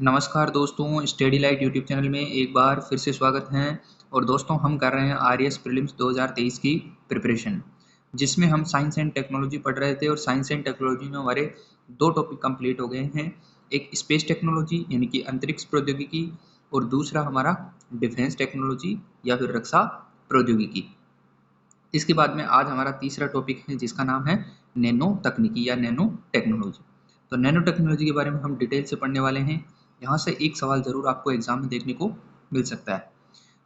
नमस्कार दोस्तों, study light YouTube channel में एक बार फिर से स्वागत है। और दोस्तों हम कर रहे हैं आरएस प्रीलिम्स 2023 की प्रिपरेशन, जिसमें हम साइंस एंड टेक्नोलॉजी पढ़ रहे थे। और साइंस एंड टेक्नोलॉजी में हमारे दो टॉपिक कंप्लीट हो गए हैं। एक स्पेस टेक्नोलॉजी यानी कि अंतरिक्ष प्रौद्योगिकी, और दूसरा हमारा डिफेंस टेक्नोलॉजी या फिर रक्षा प्रौद्योगिकी। इसके बाद में आज हमारा तीसरा टॉपिक है जिसका नाम है नैनो तकनीकी या नैनो टेक्नोलॉजी। तो नैनो टेक्नोलॉजी के बारे में हम डिटेल से पढ़ने वाले हैं। यहाँ से एक सवाल जरूर आपको एग्जाम में देखने को मिल सकता है।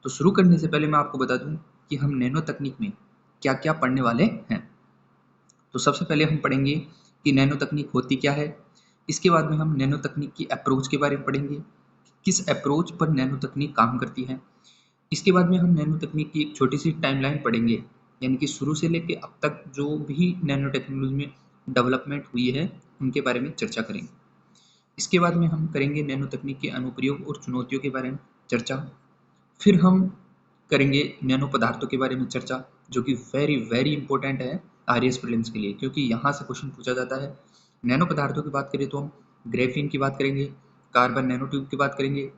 तो शुरू करने से पहले मैं आपको बता दूं कि हम नैनो तकनीक में क्या क्या पढ़ने वाले हैं। तो सबसे पहले हम पढ़ेंगे कि नैनो तकनीक होती क्या है। इसके बाद में हम नैनो तकनीक की अप्रोच के बारे में पढ़ेंगे, किस अप्रोच पर नैनो तकनीक काम करती है। इसके बाद में हम नैनो तकनीक की एक छोटी सी टाइमलाइन पढ़ेंगे, यानी कि शुरू से लेकर अब तक जो भी नैनो टेक्नोलॉजी में डेवलपमेंट हुई है उनके बारे में चर्चा करेंगे। इसके बाद में हम करेंगे नैनो तकनीक के अनुप्रयोग और चुनौतियों के बारे में चर्चा। फिर हम करेंगे नैनो पदार्थों के बारे में चर्चा, जो कि वेरी वेरी इंपॉर्टेंट है आरएएस प्रीलिम्स के लिए, क्योंकि यहाँ से क्वेश्चन पूछा जाता है। नैनो पदार्थों की बात करें तो हम ग्रेफीन की बात करेंगे, कार्बन नैनो ट्यूब की बात करेंगे,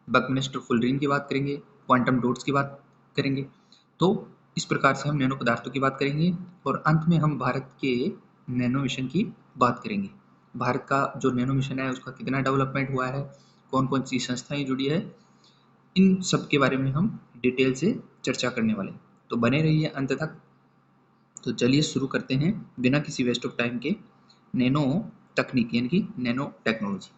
बकमिस्टर फुलरिन की बात करेंगे, क्वांटम डॉट्स की बात करेंगे। तो इस प्रकार से हम नैनो पदार्थों की बात करेंगे। और अंत में हम भारत के नैनो मिशन की बात करेंगे। भारत का जो नैनो मिशन है उसका कितना डेवलपमेंट हुआ है, कौन कौन सी संस्थाएं जुड़ी है, इन सब के बारे में हम डिटेल से चर्चा करने वाले हैं। तो बने रहिए अंत तक। तो चलिए शुरू करते हैं बिना किसी वेस्ट ऑफ टाइम के नैनो तकनीक यानी कि नैनो टेक्नोलॉजी।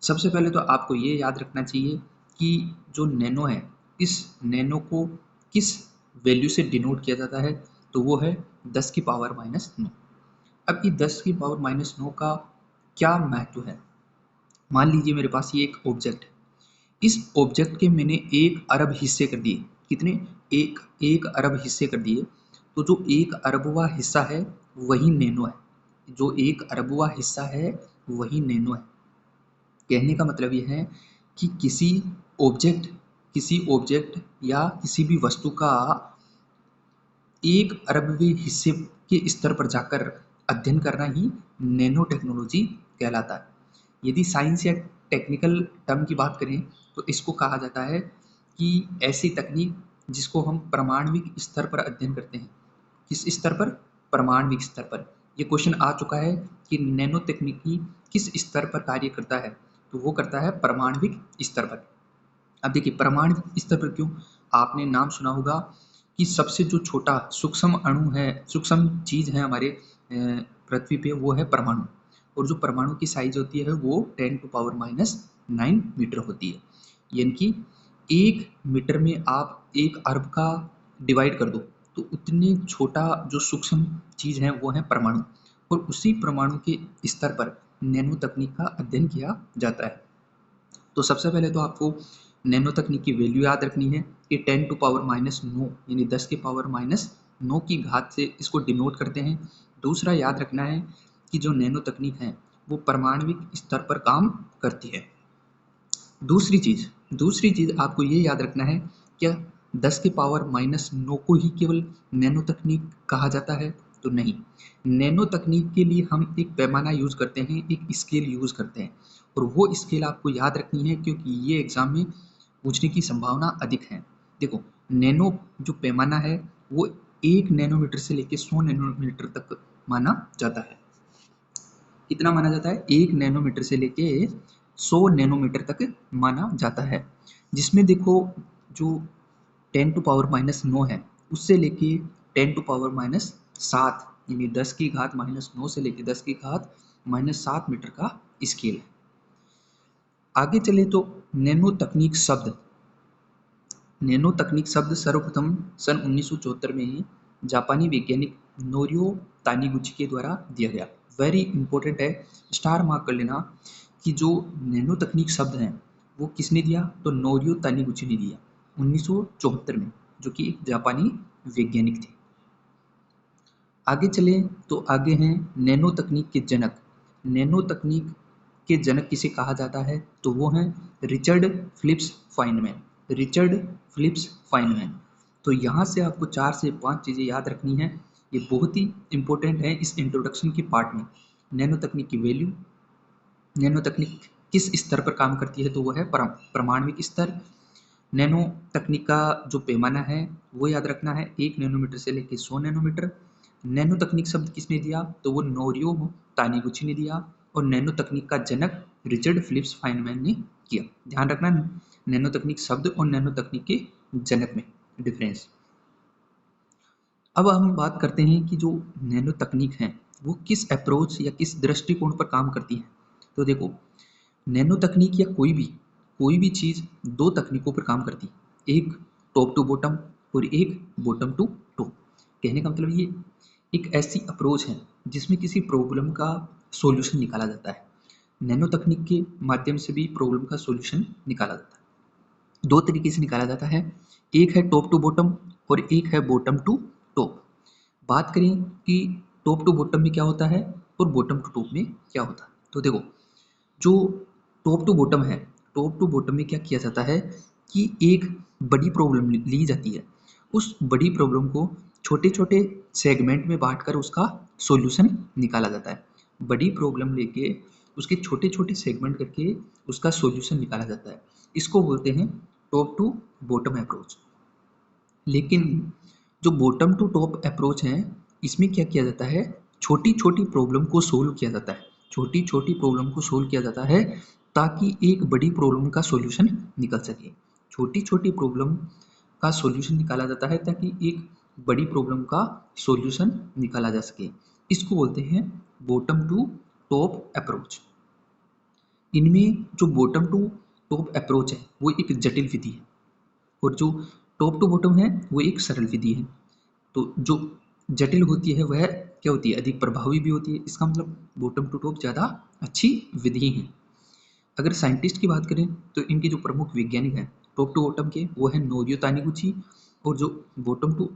सबसे पहले तो आपको ये याद रखना चाहिए कि जो नैनो है, इस नैनो को किस वैल्यू से डिनोट किया जाता है, तो वो है 10 की पावर -9। अब ये 10 की पावर -9 का क्या महत्व है। मान लीजिए मेरे पास ये एक ऑब्जेक्ट है, इस ऑब्जेक्ट के मैंने 1 अरब हिस्से कर दिए। कितने? एक अरब हिस्से कर दिए। तो जो 1 अरबवा हिस्सा है वही नैनो है। जो 1 अरबवा हिस्सा है वही नैनो है। कहने का मतलब यह है कि किसी ऑब्जेक्ट या किसी भी वस्तु का 1 अरबवें हिस्से के स्तर पर जाकर अध्ययन करना ही नैनो टेक्नोलॉजी कहलाता है। यदि साइंस या टेक्निकल टर्म की बात करें तो इसको कहा जाता है कि ऐसी तकनीक जिसको हम परमाणविक स्तर पर अध्ययन करते हैं। किस स्तर पर? परमाणविक स्तर पर। ये क्वेश्चन आ चुका है कि नैनो तकनीकी किस स्तर पर कार्य करता है, तो वो करता है परमाणविक स्तर पर। अब देखिए परमाणु स्तर पर क्यों, आपने नाम सुना होगा कि सबसे जो छोटा सूक्ष्म अणु है, सूक्ष्म चीज है हमारे पृथ्वी पे, वो है परमाणु। और जो परमाणु की साइज होती है वो 10⁻⁹ मीटर होती है। यानी कि 1 मीटर में आप 1 अरब का डिवाइड कर दो तो उतने छोटा जो सूक्ष्म चीज है वो है परमाणु। और उसी परमाणु के स्तर पर नैनो तकनीक का अध्ययन किया जाता है। तो सबसे पहले तो आपको नैनो तकनीक की वैल्यू याद रखनी है कि 10⁻⁹ यानी 10 की पावर -9 की घात से इसको डिनोट करते हैं। दूसरा याद रखना है कि जो नैनो तकनीक है वो परमाणविक स्तर पर काम करती है। दूसरी चीज आपको ये याद रखना है, क्या 10 की पावर -9 को ही केवल नैनो तकनीक कहा जाता है? तो नहीं, नैनो तकनीक के लिए हम एक पैमाना यूज करते हैं, एक स्केल यूज करते हैं। और वो स्केल आपको याद रखनी है क्योंकि ये एग्जाम में पूछने की संभावना अधिक है। देखो, नैनो जो पैमाना है वो 1 नैनोमीटर से लेकर 100 नैनोमीटर तक माना जाता है। कितना माना जाता है? 1 नैनोमीटर से लेके 100 नैनोमीटर तक माना जाता है। जिसमें देखो जो 10⁻⁹ है उससे लेके 10⁻⁷ यानी 10 की घात -9 से लेके 10 की घात -7 मीटर का स्केल है। आगे चले तो नैनो तकनीक शब्द सर्वप्रथम सन 1974 में ही जापानी वैज्ञानिक नोरियो तानीगुची के द्वारा दिया गया। वेरी इंपॉर्टेंट है, स्टार मार्क कर लेना कि जो नैनो तकनीक शब्द है वो किसने दिया? तो नोरियो तानीगुची ने दिया 1974 में, जो कि एक जापानी वैज्ञानिक थे। आगे चले तो आगे हैं नैनो तकनीक के जनक। नैनो तकनीक के जनक किसे कहा जाता है? तो वो हैं रिचर्ड फिलिप्स फाइनमैन। तो यहाँ से आपको 4 से 5 चीज़ें याद रखनी है, ये बहुत ही इंपॉर्टेंट है इस इंट्रोडक्शन के पार्ट में। नैनो तकनीक की वैल्यू, नैनो तकनीक किस स्तर पर काम करती है, तो वो है परमाणविक स्तर। नैनो तकनीक का जो पैमाना है वो याद रखना है, 1 नैनोमीटर से लेकर 100 नैनोमीटर। नैनो तकनीक शब्द किसने दिया, तो वो नोरियो तानीगुची ने दिया, और नैनो तकनीक का जनक रिचर्ड फिलिप्स फाइनमैन ने किया। ध्यान रखना नैनो तकनीक शब्द और नैनो तकनीक के जनक में डिफरेंस। अब हम बात करते हैं कि जो नैनो तकनीक है वो किस अप्रोच या किस दृष्टिकोण पर काम करती है। तो देखो, नैनो तकनीक या कोई भी चीज़ दो तकनीकों पर काम करती है, एक टॉप टू बॉटम और एक बॉटम टू टॉप। कहने का मतलब ये एक ऐसी अप्रोच है जिसमें किसी प्रॉब्लम का सॉल्यूशन निकाला जाता है। नैनो तकनीक के माध्यम से भी प्रॉब्लम का सॉल्यूशन निकाला जाता है। दो तरीके से निकाला जाता है, एक है टॉप टू बॉटम और एक है बॉटम टू टॉप। बात करें कि टॉप टू बॉटम में क्या होता है और बॉटम टू टॉप में क्या होता है, तो देखो, जो टॉप टू बॉटम है, टॉप टू बॉटम में क्या किया जाता है कि एक बड़ी प्रॉब्लम ली जाती है, उस बड़ी प्रॉब्लम को छोटे छोटे सेगमेंट में बांटकर उसका सॉल्यूशन निकाला जाता है। बड़ी प्रॉब्लम लेके उसके छोटे छोटे सेगमेंट करके उसका सॉल्यूशन निकाला जाता है, इसको बोलते हैं टॉप टू बॉटम अप्रोच। लेकिन जो बॉटम टू टॉप अप्रोच है, इसमें क्या किया जाता है, छोटी छोटी प्रॉब्लम को सोल्व किया जाता है, छोटी छोटी प्रॉब्लम को सोल्व किया जाता है ताकि एक बड़ी प्रॉब्लम का सॉल्यूशन निकल सके। छोटी छोटी प्रॉब्लम का सॉल्यूशन निकाला जाता है ताकि एक बड़ी प्रॉब्लम का सॉल्यूशन निकाला जा सके, इसको बोलते हैं बॉटम टू टॉप अप्रोच। इनमें जो बॉटम टू टॉप अप्रोच है वो एक जटिल विधि है, और जो टॉप टू बॉटम है वो एक सरल विधि है। तो जो जटिल होती है वह क्या होती है, अधिक प्रभावी भी होती है। इसका मतलब बॉटम टू टॉप ज़्यादा अच्छी विधि है। अगर साइंटिस्ट की बात करें तो इनके जो प्रमुख वैज्ञानिक हैं टॉप टू बॉटम के, वो है नोरियो तानीगुची, और जो बॉटम टू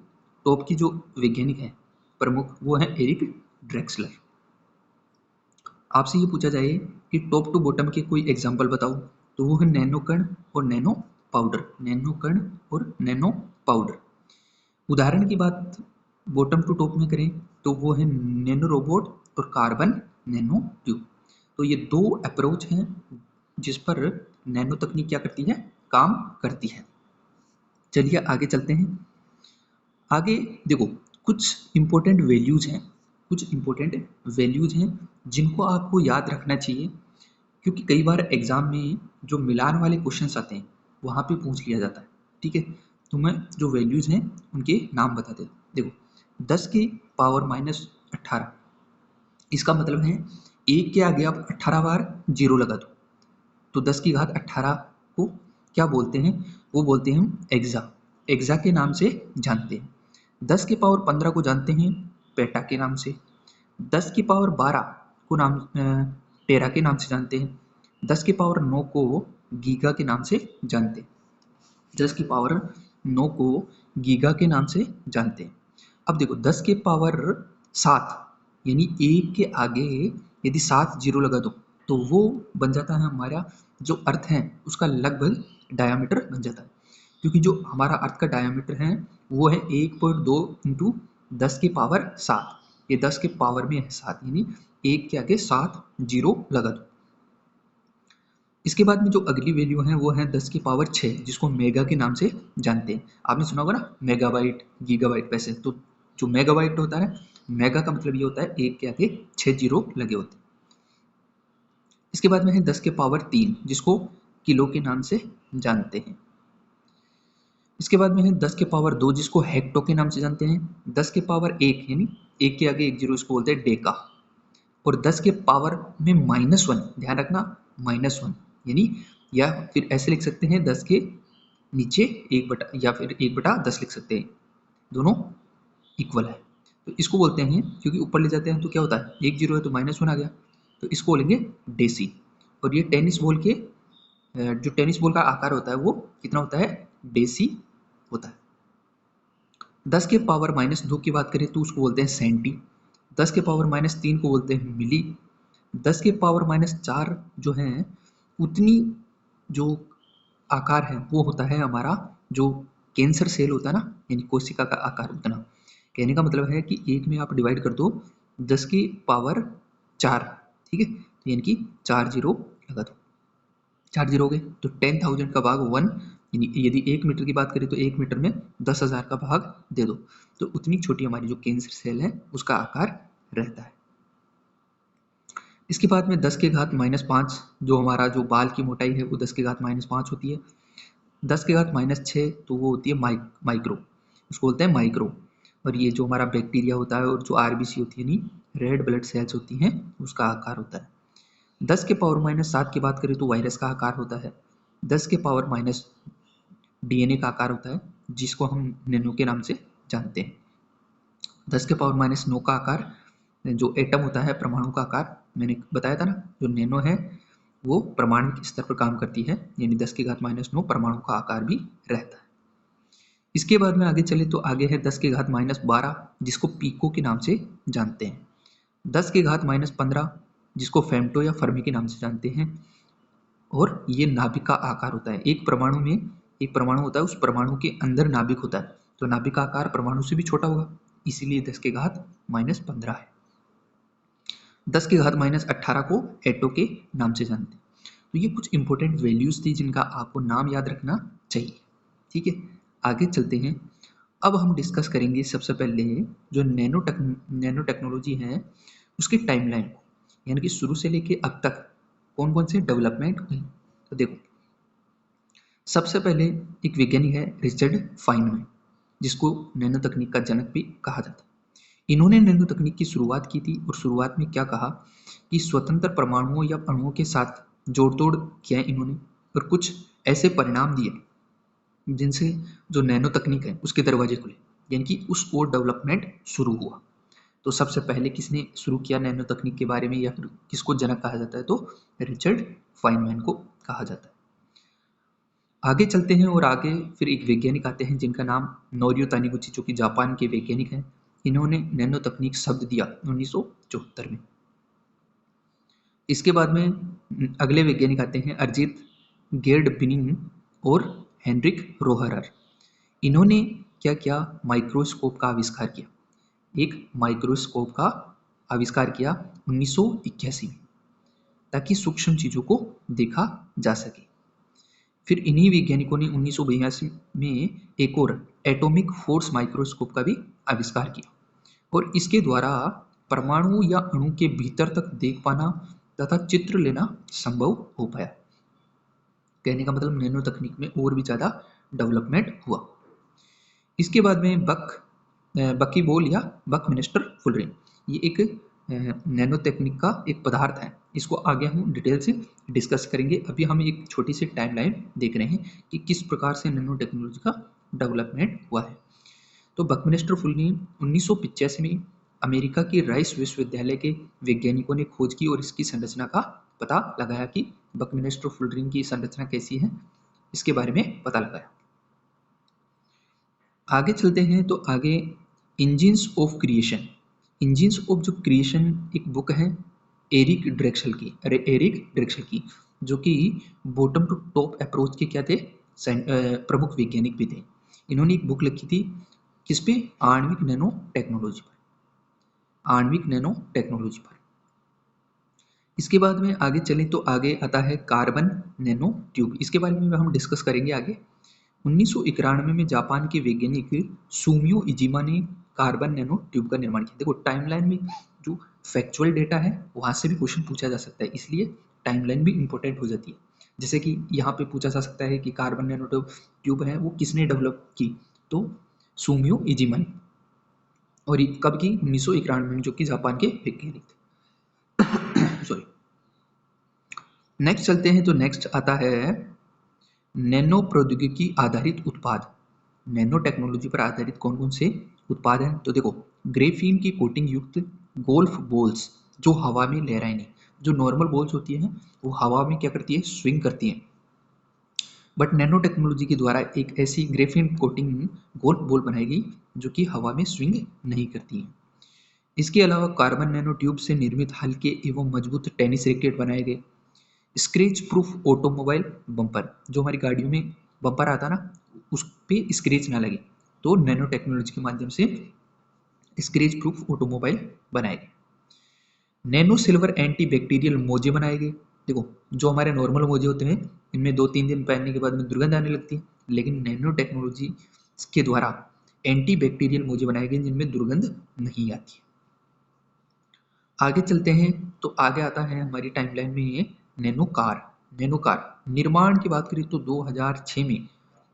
टॉप की जो वैज्ञानिक है प्रमुख, वो है एरिक ड्रेक्सलर। आपसे ये पूछा जाए कि टॉप टू बॉटम के कोई एग्जाम्पल बताओ, तो वो है नैनो कण और नैनो पाउडर, नैनो कण और नैनो पाउडर। उदाहरण की बात बॉटम टू टॉप में करें तो वो है नैनो रोबोट और कार्बन नैनो ट्यूब। तो ये दो अप्रोच हैं जिस पर नैनो तकनीक क्या करती है, काम करती है। चलिए आगे चलते हैं। आगे देखो, कुछ इंपॉर्टेंट वैल्यूज हैं, कुछ इंपॉर्टेंट वैल्यूज हैं जिनको आपको याद रखना चाहिए, क्योंकि कई बार एग्जाम में जो मिलान वाले क्वेश्चंस आते हैं वहाँ पे पूछ लिया जाता है। ठीक है, तो मैं जो वैल्यूज हैं उनके नाम बता देता हूँ। देखो, 10 की पावर माइनस 18, इसका मतलब है एक के आगे आप 18 बार जीरो लगा दो, तो 10 की घात 18 को क्या बोलते हैं, वो बोलते हैं हम एक्सा, एक्सा के नाम से जानते हैं। 10 की पावर 15 को जानते हैं पेटा के नाम से। 10 की पावर 12 को टेरा के नाम से जानते हैं। 10 की पावर 9 को गीगा के नाम से जानते हैं। 10 की पावर 9 को गीगा के नाम से जानते हैं। अब देखो, 10 के पावर 7 यानी एक के आगे यदि 7 जीरो लगा दो तो वो बन जाता है हमारा जो अर्थ है उसका लगभग डायामीटर बन जाता है, क्योंकि जो हमारा अर्थ का डायामीटर है वो है 1.2 इंटू 10 की पावर 7। ये 10 के पावर में है 7, यानी एक के आगे 7 जीरो लगा दो। इसके बाद में जो अगली वैल्यू है वो है 10 की पावर 6, जिसको मेगा के नाम से जानते हैं। आपने सुना होगा ना मेगाबाइट गीगाबाइट, वैसे तो जो मेगाबाइट होता है, मेगा का मतलब ये होता है एक के आगे 6 जीरो लगे होते हैं। इसके बाद में है 10 के पावर 3, जिसको किलो के नाम से जानते हैं। इसके बाद में है 10 के पावर 2, जिसको हेक्टो के नाम से जानते हैं। 10 के पावर 1 यानी एक के आगे एक जीरो, इसको बोलते हैं डेका। और 10 के पावर में -1, ध्यान रखना -1 यानी, या फिर ऐसे लिख सकते हैं 10 के नीचे 1 बटा, या फिर 1/10 लिख सकते हैं, दोनों इक्वल है। तो इसको बोलते हैं, क्योंकि ऊपर ले जाते हैं तो क्या होता है, एक जीरो है तो -1 आ गया, तो इसको बोलेंगे डेसी। और ये टेनिस बॉल के जो टेनिस बॉल का आकार होता है वो कितना होता है, डेसी होता है। 10 के पावर -2 की बात करें तो उसको बोलते हैं सेंटी। 10 के पावर -3 को बोलते हैं मिली। 10 के पावर -4 जो है, उतनी जो आकार है वो होता है हमारा जो कैंसर सेल होता है ना, यानी कोशिका का आकार उतना। कहने का मतलब है कि एक में आप डिवाइड कर दो 10 की पावर 4, ठीक है, तो यानी कि 4 जीरो लगा दो। 4 जीरो हो गए, तो 10,000 का भाग 1, यदि 1 मीटर की बात करें तो 1 मीटर में 10,000 का भाग दे दो, तो उतनी छोटी हमारी जो कैंसर सेल है उसका आकार रहता है। इसके बाद में 10 के घात -5, जो हमारा जो बाल की मोटाई है वो 10 के घात -5 होती है। 10 के घात -6 तो वो होती है माइक्रो, उसको बोलते हैं माइक्रो। और ये जो हमारा बैक्टीरिया होता है और जो आरबीसी होती है, नहीं रेड ब्लड सेल्स होती हैं, उसका आकार होता है। 10 के पावर -7 की बात करें तो वायरस का आकार होता है। 10 के पावर माइनस डीएनए का आकार होता है, जिसको हम नैनो के नाम से जानते हैं। 10 के पावर -9 का आकार जो एटम होता है, परमाणु का आकार, मैंने बताया था ना, जो नैनो है वो परमाणु स्तर पर काम करती है, यानी 10 के घात -9 परमाणु का आकार भी रहता है। इसके बाद में आगे चले तो आगे है 10 के घात -12, जिसको पीको के नाम से जानते हैं। 10 के घात -15, जिसको फेम्टो या फर्मी के नाम से जानते हैं। और ये नाभिक का आकार होता है। एक परमाणु में एक परमाणु होता है, उस परमाणु के अंदर नाभिक होता है, तो नाभिक का आकार परमाणु से भी छोटा होगा, इसीलिए 10 के घात -15 है। 10 के घात -18 को एटो के नाम से जानते हैं। तो ये कुछ इंपॉर्टेंट वैल्यूज थी जिनका आपको नाम याद रखना चाहिए। ठीक है, आगे चलते हैं। अब हम डिस्कस करेंगे सबसे पहले जो नैनो टेक्नोलॉजी है उसकी टाइमलाइन को, यानी कि शुरू से लेके अब तक कौन कौन से डेवलपमेंट हुई। तो देखो, सबसे पहले एक वैज्ञानिक है रिचर्ड फाइनमैन, जिसको नैनो तकनीक का जनक भी कहा जाता है। इन्होंने नैनो तकनीक की शुरुआत की थी और शुरुआत में क्या कहा कि स्वतंत्र परमाणुओं या अणुओं के साथ जोड़ तोड़ किया इन्होंने, और कुछ ऐसे परिणाम दिए जिनसे जो नैनो तकनीक है उसके दरवाजे खुले, यानी कि उस ओर डेवलपमेंट शुरू हुआ। तो सबसे पहले किसने शुरू किया नैनो तकनीक के बारे में, या फिर किसको जनक कहा जाता है, तो रिचर्ड फाइनमैन को कहा जाता है। आगे चलते हैं और आगे फिर एक वैज्ञानिक आते हैं जिनका नाम नोरियो तानिगुची, जो कि जापान के वैज्ञानिक हैं। इन्होंने नैनो तकनीक शब्द दिया 1974 में। इसके बाद में अगले वैज्ञानिक आते हैं अरिजित गेर्डबिनिंग और हेनरिक रोहरर। इन्होंने क्या किया, माइक्रोस्कोप का आविष्कार किया। एक माइक्रोस्कोप का आविष्कार किया 1981 में, ताकि सूक्ष्म चीजों को देखा जा सके। फिर इन्हीं वैज्ञानिकों ने 1982 में एक और एटॉमिक फोर्स माइक्रोस्कोप का भी आविष्कार किया, और इसके द्वारा परमाणु या अणु के भीतर तक देख पाना तथा चित्र लेना संभव हो पाया। कहने का मतलब नैनो तकनीक में और भी ज्यादा डेवलपमेंट हुआ। इसके बाद में बकी बॉल या बकमिंस्टर फुलरिंग, ये एक नैनो तकनीक का एक पदार्थ है। इसको आगे हम डिटेल से डिस्कस करेंगे। अभी हम एक छोटी सी टाइमलाइन देख रहे हैं कि किस प्रकार से नैनो टेक्नोलॉजी का डेवलपमेंट हुआ है। तो बकमिंस्टर फुलरिंग 1985 में अमेरिका के राइस विश्वविद्यालय के वैज्ञानिकों ने खोज की और इसकी संरचना का पता लगाया कि बकमिंस्टर फुलरिंग की संरचना कैसी है, इसके बारे में पता लगाया। आगे चलते हैं तो आगे engines of creation, engines of जो क्रिएशन एक बुक है एरिक ड्रेक्सल की, जो कि बॉटम टू टॉप अप्रोच के क्या थे, प्रमुख वैज्ञानिक भी थे। इन्होंने एक बुक लिखी थी किस पे, आणविक नैनो टेक्नोलॉजी पर, आणविक नैनो टेक्नोलॉजी पर। इसके बाद में आगे चलें तो आगे आता है कार्बन नैनो ट्यूब, इसके बारे में हम डिस्कस करेंगे आगे। 1991 में जापान के वैज्ञानिक सुमियो इजिमा ने कार्बन नैनो ट्यूब का निर्माण किया। देखो, टाइमलाइन में जो फैक्चुअल डेटा है वहां से भी क्वेश्चन पूछा जा सकता है, इसलिए टाइमलाइन भी इंपॉर्टेंट हो जाती है। जैसे कि यहाँ पे पूछा जा सकता है कि कार्बन नैनो ट्यूब है वो किसने डेवलप की, तो सुमियो इजिमा ने, और कब की, 1991 में, जो कि जापान के वैज्ञानिक थे। सॉरी। नेक्स्ट चलते हैं तो नेक्स्ट आता है नैनो प्रौद्योगिकी आधारित उत्पाद। नैनो टेक्नोलॉजी पर आधारित कौन कौन से उत्पाद हैं, तो देखो, ग्रेफीन की कोटिंग युक्त गोल्फ बॉल्स जो हवा में लहराए नहीं, जो नॉर्मल बॉल्स होती हैं वो हवा में क्या करती है, स्विंग करती हैं, बट नैनो टेक्नोलॉजी के द्वारा एक ऐसी ग्रेफीन कोटिंग गोल्फ बॉल बनाई गई जो कि हवा में स्विंग नहीं करती है। इसके अलावा कार्बन नैनो ट्यूब से निर्मित हल्के एवं मजबूत टेनिस रैकेट बनाए गए। स्क्रैच प्रूफ ऑटोमोबाइल बम्पर, जो हमारी गाड़ियों में बम्पर आता ना, उस पे स्क्रैच ना लगे, तो नैनो टेक्नोलॉजी के माध्यम से स्क्रैच प्रूफ ऑटोमोबाइल बनाए गए। नैनो सिल्वर एंटी बैक्टीरियल मोजे बनाए गए, देखो जो हमारे नॉर्मल मोजे होते हैं इनमें 2-3 दिन पहनने के बाद में दुर्गंध आने लगती है, लेकिन नैनो टेक्नोलॉजी के द्वारा एंटी बैक्टीरियल मोजे बनाए गए जिनमें दुर्गंध नहीं आती। आगे चलते हैं तो आगे आता है हमारी टाइमलाइन में ये नैनो कार। नैनो कार निर्माण की बात करें तो 2006 में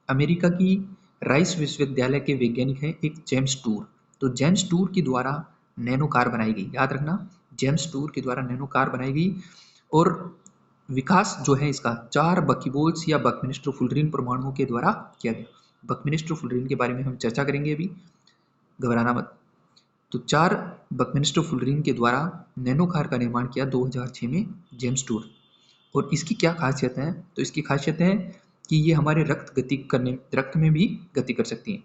अमेरिका की राइस विश्वविद्यालय के वैज्ञानिक हैं एक जेम्स टूर। तो जेम्स टूर के द्वारा नैनो कार बनाई गई, याद रखना जेम्स टूर के द्वारा नैनो कार बनाई गई। और विकास जो है इसका 4 बकीबोल्स या बकमिंस्टर फुलरिन परमाणुओं के द्वारा किया गया। बकमिंस्टर फुलरिन के बारे में हम चर्चा करेंगे अभी, घबराना मत। तो 4 बकमिंस्टर फुलरिन के द्वारा नैनो कार का निर्माण किया 2006 में जेम्स टूर। और इसकी क्या खासियत है, तो इसकी खासियत है कि ये हमारे रक्त में भी गति कर सकती हैं।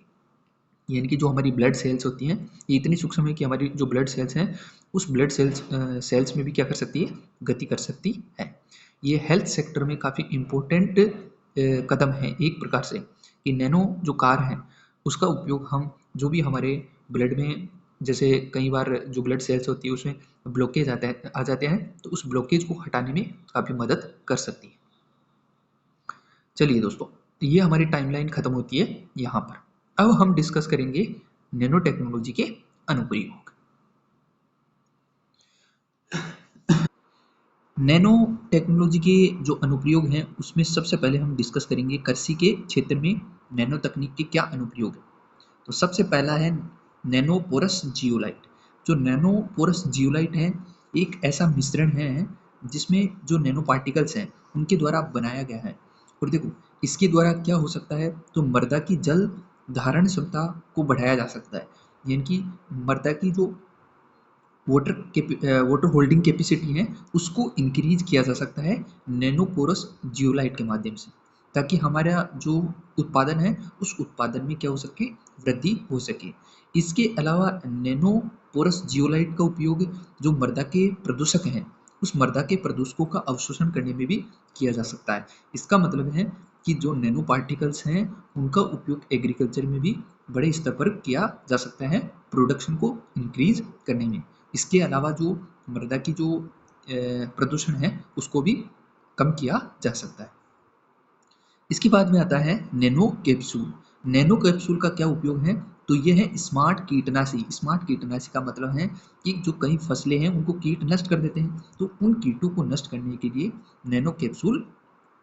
यानी कि जो हमारी ब्लड सेल्स होती हैं ये इतनी सूक्ष्म है कि हमारी जो ब्लड सेल्स हैं उस ब्लड सेल्स में भी क्या कर सकती है, गति कर सकती है। ये हेल्थ सेक्टर में काफ़ी इम्पोर्टेंट कदम है एक प्रकार से, कि नैनो जो कार है उसका उपयोग हम जो भी हमारे ब्लड में, जैसे कई बार जो ब्लड सेल्स होती है उसमें ब्लॉकेज आ जाते हैं, तो उस ब्लॉकेज को हटाने में काफ़ी मदद कर सकती है। चलिए दोस्तों, ये हमारी टाइमलाइन खत्म होती है यहाँ पर। अब हम डिस्कस करेंगे नैनो टेक्नोलॉजी के अनुप्रयोग। नैनो टेक्नोलॉजी के जो अनुप्रयोग हैं उसमें सबसे पहले हम डिस्कस करेंगे कृषि के क्षेत्र में नैनो तकनीक के क्या अनुप्रयोग है। तो सबसे पहला है नैनो पोरस जियोलाइट। जो नैनो पोरस जियोलाइट है एक ऐसा मिश्रण है जिसमें जो नैनो पार्टिकल्स हैं उनके द्वारा बनाया गया है। और देखो इसके द्वारा क्या हो सकता है, तो मृदा की जल धारण क्षमता को बढ़ाया जा सकता है। यानी कि मृदा की जो वाटर होल्डिंग कैपेसिटी है उसको इंक्रीज किया जा सकता है नैनो पोरस जियोलाइट के माध्यम से, ताकि हमारा जो उत्पादन है उस उत्पादन में क्या हो सके, वृद्धि हो सके। इसके अलावा नैनो पोरस जियोलाइट का उपयोग जो मृदा के प्रदूषक हैं उस मृदा के प्रदूषकों का अवशोषण करने में भी किया जा सकता है। इसका मतलब है कि जो नैनो पार्टिकल्स हैं उनका उपयोग एग्रीकल्चर में भी बड़े स्तर पर किया जा सकता है प्रोडक्शन को इंक्रीज करने में। इसके अलावा जो मृदा की जो प्रदूषण है उसको भी कम किया जा सकता है। इसके बाद में आता है नैनो कैप्सूल। नैनो कैप्सूल का क्या उपयोग है, तो यह है स्मार्ट कीटनाशी। स्मार्ट कीटनाशी का मतलब है कि जो कई फसलें हैं उनको कीट नष्ट कर देते हैं, तो उन कीटों को नष्ट करने के लिए नैनो कैप्सूल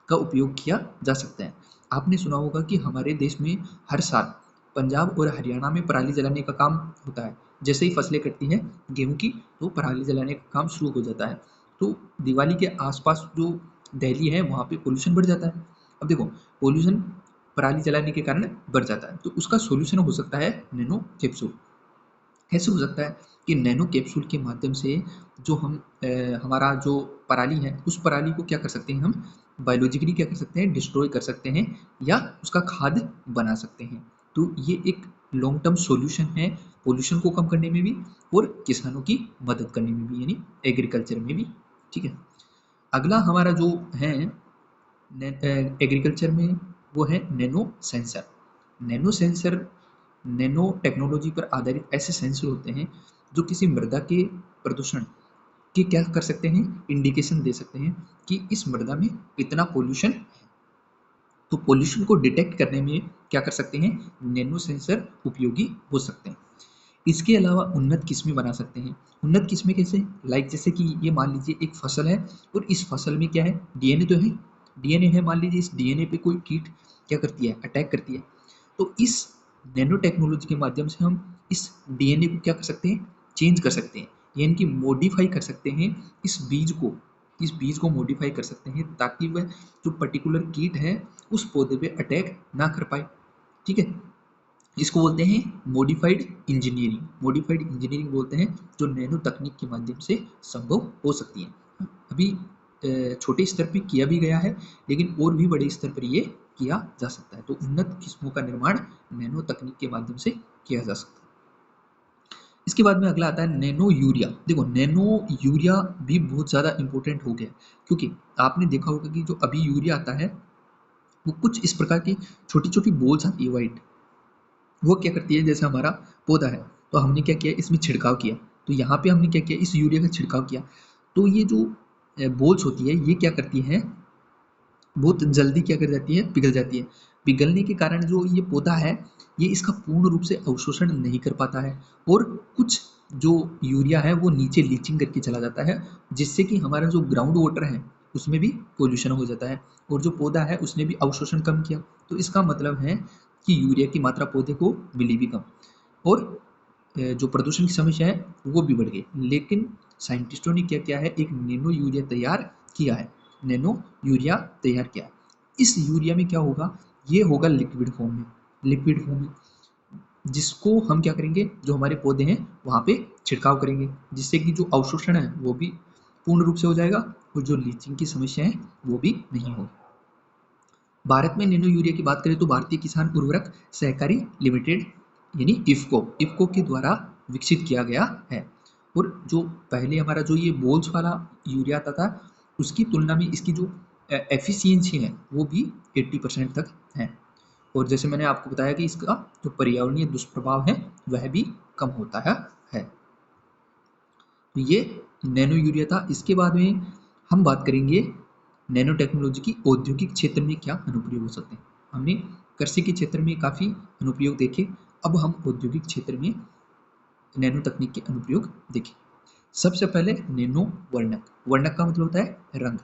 का उपयोग किया जा सकता है। आपने सुना होगा कि हमारे देश में हर साल पंजाब और हरियाणा में पराली जलाने का काम होता है। जैसे ही फसलें कटती हैं गेहूं की तो पराली जलाने का काम शुरू हो जाता है। तो दिवाली के आसपास जो दिल्ली है वहाँ पे पोल्यूशन बढ़ जाता है। अब देखो पोल्यूशन पराली जलाने के कारण बढ़ जाता है, तो उसका सोल्यूशन हो सकता है नैनो कैप्सूल। कैसे हो सकता है कि नैनो कैप्सूल के माध्यम से जो हमारा जो पराली है उस पराली को क्या कर सकते हैं, हम बायोलॉजिकली क्या कर सकते हैं, डिस्ट्रॉय कर सकते हैं या उसका खाद बना सकते हैं। तो ये एक लॉन्ग टर्म सॉल्यूशन है पोल्यूशन को कम करने में भी और किसानों की मदद करने में भी, यानी एग्रीकल्चर में भी। ठीक है, अगला हमारा जो है एग्रीकल्चर में वो है nano sensor. Nano sensor nano technology पर आधारित ऐसे सेंसर होते हैं जो किसी मृदा के प्रदूषण की क्या कर सकते हैं, इंडिकेशन दे सकते हैं कि इस मृदा में इतना पोल्यूशन है। तो पोल्यूशन को डिटेक्ट करने में क्या कर सकते हैं, नैनो सेंसर उपयोगी हो सकते हैं। इसके अलावा उन्नत किस्में बना सकते हैं। उन्नत किस्में कैसे, लाइक जैसे कि ये मान लीजिए एक फसल है और इस फसल में क्या है, डीएनए तो है, डीएनए है, मान लीजिए इस डीएनए पे कोई कीट क्या करती है, अटैक करती है। तो इस नैनो टेक्नोलॉजी के माध्यम से हम इस डीएनए को क्या कर सकते हैं, चेंज कर सकते हैं, यानी कि मॉडिफाई कर सकते हैं इस बीज को मॉडिफाई कर सकते हैं ताकि वह जो पर्टिकुलर कीट है उस पौधे पे अटैक ना कर पाए। ठीक है, इसको बोलते हैं मॉडिफाइड इंजीनियरिंग। मॉडिफाइड इंजीनियरिंग बोलते हैं जो नैनो तकनीक के माध्यम से संभव हो सकती है। अभी छोटे स्तर पर किया भी गया है लेकिन और भी बड़े स्तर पर ये किया जा सकता है। तो उन्नत किस्मों का निर्माण नैनो तकनीक के माध्यम से किया जा सकता है। इसके बाद में अगला आता है नैनो यूरिया। देखो नैनो यूरिया भी बहुत ज़्यादा इंपॉर्टेंट हो गया, क्योंकि आपने देखा होगा कि जो अभी यूरिया आता है वो कुछ इस प्रकार की छोटी छोटी बोल्स आती है वाइट, वो क्या करती है, जैसे हमारा पौधा है तो हमने क्या किया, इसमें छिड़काव किया, तो यहाँ पे हमने क्या किया, इस यूरिया का छिड़काव किया। तो ये जो बोल्स होती है, ये क्या करती है, बहुत जल्दी क्या कर जाती है, पिघल जाती है। पिघलने के कारण जो ये पौधा है, ये इसका पूर्ण रूप से अवशोषण नहीं कर पाता है, और कुछ जो यूरिया है वो नीचे लीचिंग करके चला जाता है, जिससे कि हमारा जो ग्राउंड वाटर है उसमें भी पोल्यूशन हो जाता है, और जो पौधा है उसने भी अवशोषण कम किया। तो इसका मतलब है कि यूरिया की मात्रा पौधे को मिली भी कम, और जो प्रदूषण की समस्या है वो भी बढ़ गई। लेकिन साइंटिस्टों ने क्या किया है, एक नैनो यूरिया तैयार किया है, नैनो यूरिया तैयार किया है। इस यूरिया में क्या होगा, ये होगा लिक्विड फॉर्म में, लिक्विड फॉर्म में, जिसको हम क्या करेंगे, जो हमारे पौधे हैं वहाँ पे छिड़काव करेंगे, जिससे कि जो अवशोषण है वो भी पूर्ण रूप से हो जाएगा, और जो लीचिंग की समस्या है वो भी नहीं होगी। भारत में नैनो यूरिया की बात करें तो भारतीय किसान उर्वरक सहकारी लिमिटेड यानी इफ्को के द्वारा विकसित किया गया है। और जो पहले हमारा जो ये बोल्स वाला यूरिया आता था, उसकी तुलना में इसकी जो एफिशिएंसी है वो भी 80% तक है। और जैसे मैंने आपको बताया कि इसका जो पर्यावरणीय दुष्प्रभाव है वह भी कम होता है। तो ये नैनो यूरिया था। इसके बाद में हम बात करेंगे नैनो टेक्नोलॉजी की औद्योगिक क्षेत्र में क्या अनुप्रयोग हो सकते हैं। हमने कृषि के क्षेत्र में काफ़ी अनुप्रयोग देखे, अब हम औद्योगिक क्षेत्र में नैनो तकनीक के अनुप्रयोग देखें। सबसे पहले नैनो वर्णक, वर्णक का मतलब होता है रंग।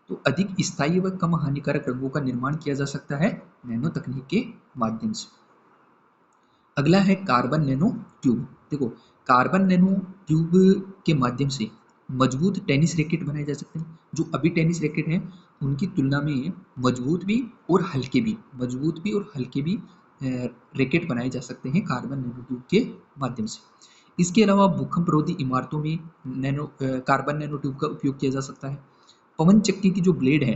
तो अधिक स्थायी व कम हानिकारक रंगों का निर्माण किया जा सकता है नैनो तकनीक के माध्यम से। अगला है कार्बन नैनो ट्यूब। देखो, कार्बन नैनो ट्यूब के माध्यम से मजबूत टेनिस रैकेट बनाए जा सकते हैं। जो अभी टेनिस रैकेट हैं उनकी तुलना में मजबूत भी और हल्के भी, मजबूत भी और हल्के भी रैकेट बनाए जा सकते हैं कार्बन नैनो ट्यूब के माध्यम से। इसके अलावा भूकंप रोधी इमारतों में कार्बन नैनो ट्यूब का उपयोग किया जा सकता है। पवन चक्की की जो ब्लेड है,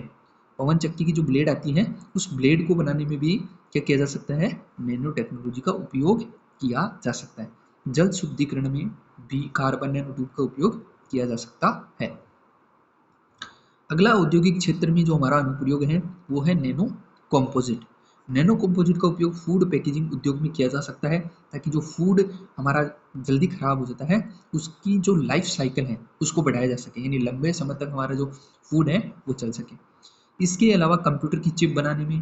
पवन चक्की की जो ब्लेड आती है, उस ब्लेड को बनाने में भी क्या किया जा सकता है, नैनो टेक्नोलॉजी का उपयोग किया जा सकता है। जल शुद्धिकरण में भी कार्बन नैनो ट्यूब का उपयोग किया जा सकता है। अगला औद्योगिक क्षेत्र में जो हमारा अनुप्रयोग है वो है नैनो कॉम्पोजिट। नैनो कॉम्पोजिट का उपयोग फूड पैकेजिंग उद्योग में किया जा सकता है, ताकि जो फूड हमारा जल्दी खराब हो जाता है उसकी जो लाइफ साइकिल है उसको बढ़ाया जा सके, यानी लंबे समय तक हमारा जो फूड है वो चल सके। इसके अलावा कंप्यूटर की चिप बनाने में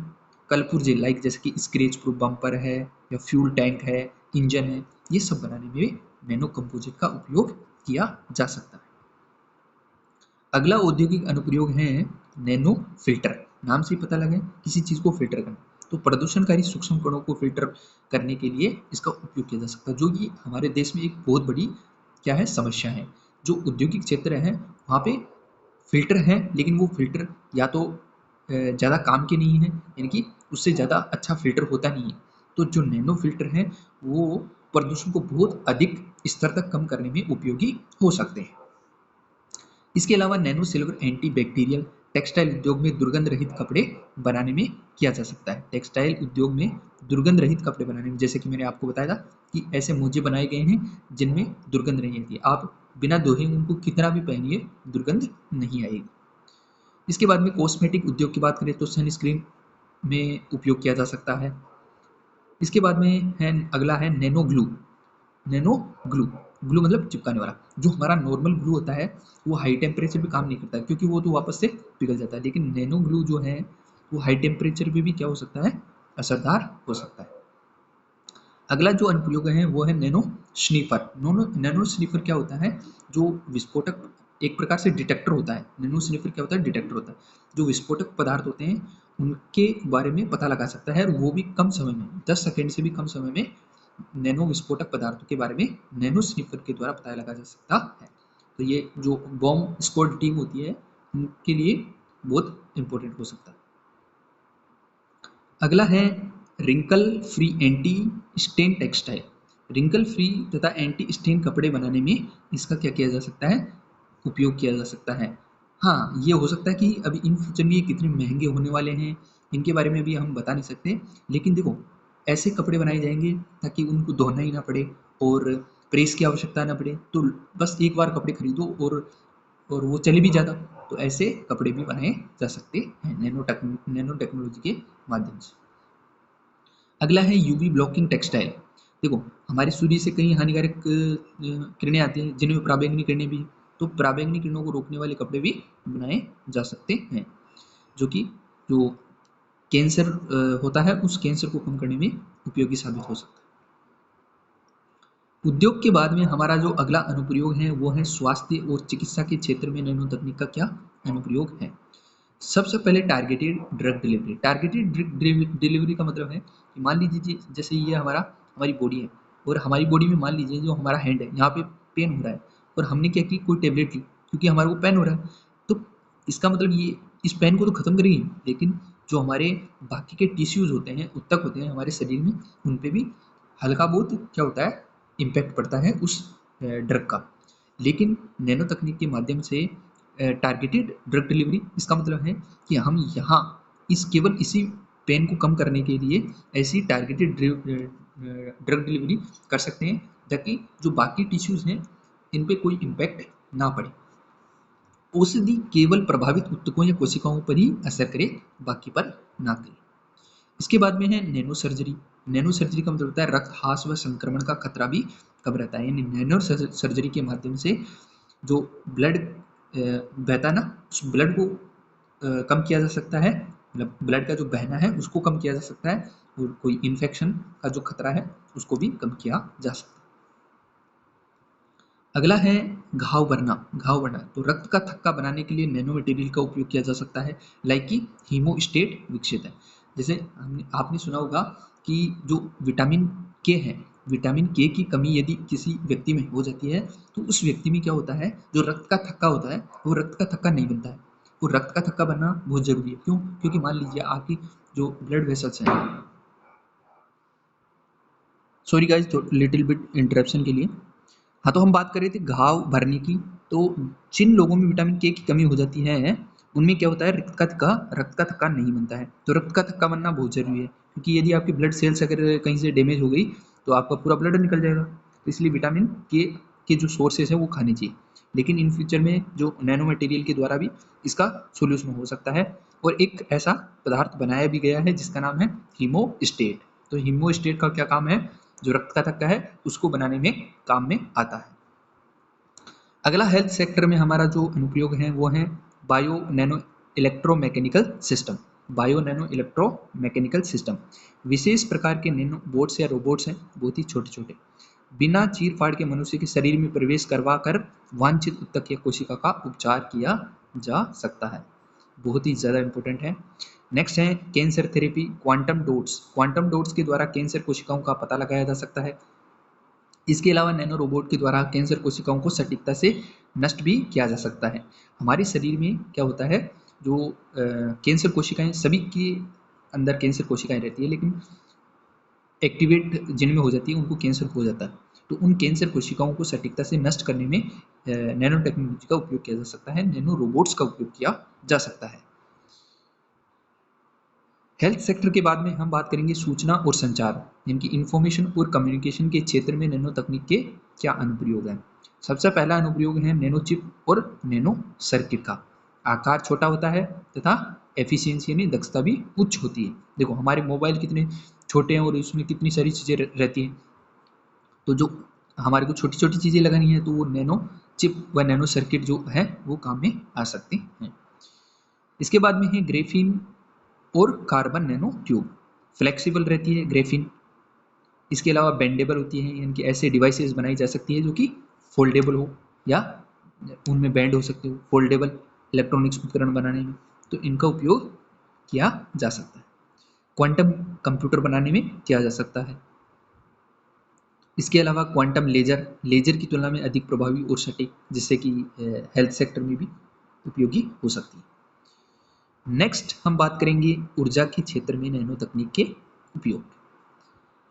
कलपुर्जे लाइक जैसे कि स्क्रैच प्रूफ बम्पर है या फ्यूल टैंक है, इंजन है, ये सब बनाने में नैनो कंपोजिट का उपयोग किया जा सकता है। अगला औद्योगिक अनुप्रयोग है नैनो फिल्टर। नाम से ही पता लगे किसी चीज को फिल्टर करना, तो प्रदूषणकारी सूक्ष्म कणों को फिल्टर करने के लिए इसका उपयोग किया जा सकता है, जो कि हमारे देश में एक बहुत बड़ी क्या है, समस्या है। जो औद्योगिक क्षेत्र है वहाँ पे फिल्टर है, लेकिन वो फिल्टर या तो ज़्यादा काम के नहीं है, यानी कि उससे ज़्यादा अच्छा फिल्टर होता नहीं है। तो जो नैनो फिल्टर हैं वो प्रदूषण को बहुत अधिक स्तर तक कम करने में उपयोगी हो सकते हैं। इसके अलावा nano silver anti bacterial textile उद्योग में दुर्गंध रहित कपड़े बनाने में किया जा सकता है। टेक्सटाइल उद्योग में दुर्गंध रहित कपड़े बनाने में, जैसे कि मैंने आपको बताया था कि ऐसे मोजे बनाए गए हैं जिनमें दुर्गंध नहीं आती, आप बिना धोए उनको कितना भी पहनिए दुर्गंध नहीं आएगी। इसके बाद में कॉस्मेटिक उद्योग की बात करें तो सनस्क्रीन में उपयोग किया जा सकता है। इसके बाद में है अगला है nano glue. Nano glue, glue मतलब चिपकाने वाला। जो हमारा नॉर्मल ग्लू होता है वो हाई टेम्परेचर पे काम नहीं करता है, क्योंकि वो तो वापस से पिघल जाता है, लेकिन नैनो ग्लू जो है वो हाई टेम्परेचर पे भी क्या हो सकता है, असरदार हो सकता है। अगला जो अनुप्रयोग है वो है नैनो स्नीफर। नैनो स्नीफर क्या होता है, जो विस्फोटक एक प्रकार से डिटेक्टर होता है। नैनो स्नीफर क्या होता है, डिटेक्टर होता है, जो विस्फोटक पदार्थ होते हैं उनके बारे में पता लगा सकता है, और वो भी कम समय में, 10 सेकेंड से भी कम समय में नैनो विस्फोटक पदार्थों के बारे में नैनो स्नीफर के द्वारा पता लगा जा सकता है। तो ये जो बॉम्ब स्क्वाड टीम होती है उनके लिए बहुत इंपॉर्टेंट हो सकता है। अगला है wrinkle free anti stain textile. Wrinkle free तथा एंटी स्टेन कपड़े बनाने में इसका क्या किया जा सकता है, उपयोग किया जा सकता है। हाँ, ये हो सकता है कि अभी इन फ्यूचर में ये कितने महंगे होने वाले हैं इनके बारे में भी हम बता नहीं सकते, लेकिन देखो ऐसे कपड़े बनाए जाएंगे ताकि उनको धोना ही ना पड़े और प्रेस की आवश्यकता ना पड़े, तो बस एक बार कपड़े खरीदो और वो चले भी ज़्यादा, तो ऐसे कपड़े भी बनाए जा सकते हैं नैनो टेक्नोलॉजी के माध्यम से। अगला है यूवी ब्लॉकिंग टेक्सटाइल। देखो, हमारे सूर्य से कई हानिकारक किरणें आती हैं जिनमें पराबैंगनी किरणें भी, तो पराबैंगनी किरणों को रोकने वाले कपड़े भी बनाए जा सकते हैं, जो कि जो कैंसर होता है उस कैंसर को कम करने में उपयोगी साबित हो सकता है। उद्योग के बाद में हमारा जो अगला अनुप्रयोग है वो है स्वास्थ्य और चिकित्सा के क्षेत्र में नैनो तकनीक का क्या अनुप्रयोग है। सबसे पहले targeted drug delivery. Targeted drug delivery का मतलब है कि मान लीजिए जैसे ये हमारी बॉडी है और हमारी बॉडी में मान लीजिए जो हमारा हैंड है यहाँ पे पेन हो रहा है और हमने क्या की कोई टेबलेट ली क्योंकि हमारे को पेन हो रहा है, तो इसका मतलब ये इस पेन को तो खत्म करेगी, लेकिन जो हमारे बाकी के टिश्यूज होते हैं, ऊतक होते हैं हमारे शरीर में, उन पे भी हल्का बहुत क्या होता है, इम्पैक्ट पड़ता है उस ड्रग का। लेकिन नैनो तकनीक के माध्यम से टारगेटेड ड्रग डिलीवरी, इसका मतलब है कि हम यहाँ केवल इसी पेन को कम करने के लिए ऐसी टारगेटेड ड्रग डिलीवरी कर सकते हैं ताकि जो बाकी टिश्यूज हैं इन पे कोई इम्पैक्ट ना पड़े। औषधि केवल प्रभावित ऊतकों या कोशिकाओं पर ही असर करे, बाकी पर ना करे। इसके बाद में है नैनो सर्जरी। नैनो सर्जरी का मतलब होता है रक्त ह्रास व संक्रमण का खतरा भी कम रहता है। यानी नैनो सर्जरी के माध्यम से जो ब्लड बहता ना, उस ब्लड को कम किया जा सकता है, मतलब ब्लड का जो बहना है उसको कम किया जा सकता है और कोई इन्फेक्शन का जो खतरा है उसको भी कम किया जा सकता है। अगला है घाव भरना। घाव भरना तो रक्त का थक्का बनाने के लिए नैनो मटेरियल का उपयोग किया जा सकता है, लाइक कि हीमोस्टेट विकसित है। जैसे आपने सुना होगा कि जो विटामिन के है, विटामिन के की कमी यदि किसी व्यक्ति में हो जाती है तो उस व्यक्ति में क्या होता है, जो रक्त का थक्का होता है वो रक्त का थक्का नहीं बनता है। वो रक्त का थक्का बनना बहुत जरूरी है। क्यों? क्योंकि मान लीजिए आपकी जो ब्लड वेसल्स हैं, सॉरी गाइज तो लिटिल बिट इंटरप्शन के लिए। हाँ, तो हम बात कर रहे थे घाव भरने की। तो जिन लोगों में विटामिन के की कमी हो जाती है उनमें क्या होता है, रक्त का थक्का नहीं बनता है। तो रक्त का थक्का बनना बहुत जरूरी है, क्योंकि यदि आपकी ब्लड सेल्स अगर कहीं से डैमेज हो गई तो आपका पूरा ब्लड निकल जाएगा। तो इसलिए विटामिन के जो सोर्सेज हैं वो खाने चाहिए। लेकिन इन फ्यूचर में जो नैनो मटेरियल के द्वारा भी इसका सोल्यूशन हो सकता है, और एक ऐसा पदार्थ बनाया भी गया है जिसका नाम है हीमोस्टेट। तो हीमोस्टेट का क्या काम है, जो रक्त का थक्का है उसको बनाने में काम में आता है। अगला हेल्थ सेक्टर में हमारा जो अनुप्रयोग है वो है bio nano electromechanical system. Bio nano electromechanical system विशेष प्रकार के नैनो बोट्स या रोबोट्स हैं, बहुत ही छोटे छोटे, बिना चीर फाड़ के मनुष्य के शरीर में प्रवेश करवा कर वांछित ऊतक या कोशिका का उपचार किया जा सकता है। बहुत ही ज़्यादा इंपॉर्टेंट है। नेक्स्ट है cancer therapy, quantum dots. Quantum dots के द्वारा कैंसर कोशिकाओं का पता लगाया जा सकता है। इसके अलावा नैनो रोबोट के द्वारा कैंसर कोशिकाओं को सटीकता से नष्ट भी किया जा सकता है। हमारे शरीर में क्या होता है, जो कैंसर कोशिकाएं, सभी के अंदर कैंसर कोशिकाएं रहती है, लेकिन एक्टिवेट जिनमें हो जाती है उनको कैंसर हो जाता है। तो उन कैंसर कोशिकाओं को सटीकता से नष्ट करने में नैनो टेक्नोलॉजी का उपयोग किया जा सकता है, नैनो रोबोट्स का उपयोग किया जा सकता है। हेल्थ सेक्टर के बाद में हम बात करेंगे सूचना और संचार, यानी कि इंफॉर्मेशन और कम्युनिकेशन के क्षेत्र में नैनो तकनीक के क्या अनुप्रयोग हैं। सबसे पहला अनुप्रयोग है नैनो चिप और नैनो सर्किट का। आकार छोटा होता है तथा एफिशिएंसी यानी दक्षता भी उच्च होती है। देखो हमारे मोबाइल कितने छोटे हैं और उसमें कितनी सारी चीज़ें रहती हैं, तो जो हमारे को छोटी छोटी चीज़ें लगानी है तो वो नैनो चिप व नैनो सर्किट जो है वो काम में आ सकती हैं। इसके बाद में है ग्रेफीन और कार्बन नैनो ट्यूब। फ्लेक्सिबल रहती है ग्रेफीन। इसके अलावा बेंडेबल होती है, यानी कि ऐसे डिवाइसेस बनाई जा सकती है जो कि फोल्डेबल हो या उनमें बैंड हो सकते हो, फोल्डेबल इलेक्ट्रॉनिक्स उपकरण बनाने में, तो इनका उपयोग किया जा सकता है। क्वांटम कंप्यूटर बनाने में किया जा सकता है। इसके अलावा क्वांटम लेजर की तुलना में अधिक प्रभावी और सटीक, जिससे कि हेल्थ सेक्टर में भी उपयोगी हो सकती है। नेक्स्ट हम बात करेंगे ऊर्जा के क्षेत्र में नैनो तकनीक के उपयोग।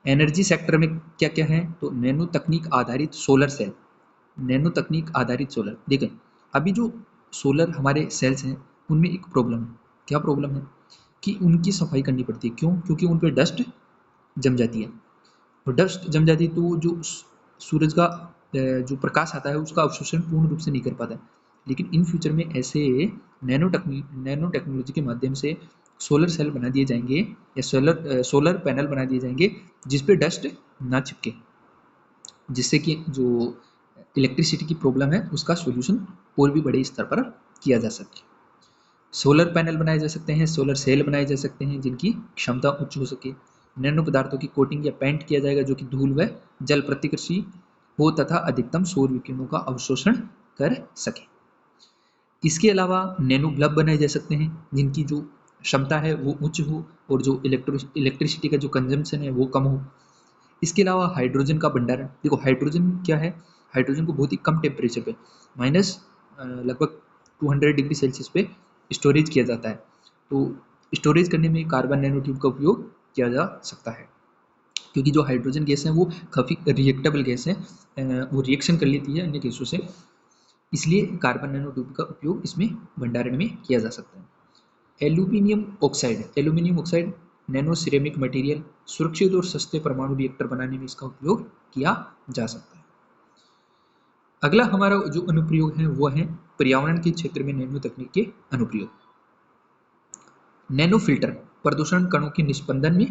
एनर्जी सेक्टर में क्या क्या है, तो नैनो तकनीक आधारित सोलर सेल। नैनो तकनीक आधारित सोलर, देखें अभी जो सोलर हमारे सेल्स हैं उनमें एक प्रॉब्लम है। क्या प्रॉब्लम है कि उनकी सफाई करनी पड़ती है। क्यों? क्योंकि उन पर डस्ट जम जाती है, और डस्ट जम जाती है तो जो सूरज का जो प्रकाश आता है उसका अवशोषण पूर्ण रूप से नहीं कर पाता है। लेकिन इन फ्यूचर में ऐसे नैनो टेक्नोलॉजी के माध्यम से सोलर सेल बना दिए जाएंगे या सोलर पैनल बना दिए जाएंगे जिस पे डस्ट ना चिपके, जिससे कि जो इलेक्ट्रिसिटी की प्रॉब्लम है उसका सॉल्यूशन और भी बड़े स्तर पर किया जा सके। सोलर पैनल बनाए जा सकते हैं, सोलर सेल बनाए जा सकते हैं जिनकी क्षमता उच्च हो सके। नैनो पदार्थों की कोटिंग या पेंट किया जाएगा जो कि धूल व जल प्रतिकृषी हो तथा अधिकतम सौर विकिरणों का अवशोषण कर सके। इसके अलावा नैनो बल्ब बनाए जा सकते हैं जिनकी जो क्षमता है वो उच्च हो और जो इलेक्ट्रिसिटी का जो कंजम्पशन है वो कम हो। इसके अलावा हाइड्रोजन का भंडारण, देखो हाइड्रोजन क्या है, हाइड्रोजन को बहुत ही कम टेम्परेचर पे माइनस लगभग 200 डिग्री सेल्सियस पे स्टोरेज किया जाता है। तो स्टोरेज करने में कार्बन नैनो ट्यूब का उपयोग किया जा सकता है क्योंकि जो हाइड्रोजन गैस है वो काफ़ी रिएक्टेबल गैस है, वो रिएक्शन कर लेती है अन्य गैसों से, इसलिए कार्बन नैनो ट्यूब का उपयोग इसमें भंडारण में किया जा सकता है। Aluminium oxide nano ceramic material, सुरक्षित और सस्ते परमाणु रिएक्टर बनाने में इसका उपयोग किया जा सकता है। अगला हमारा जो अनुप्रयोग है वो है पर्यावरण के क्षेत्र में नैनो तकनीक के अनुप्रयोग। नैनो फिल्टर प्रदूषण कणों के निस्पंदन में,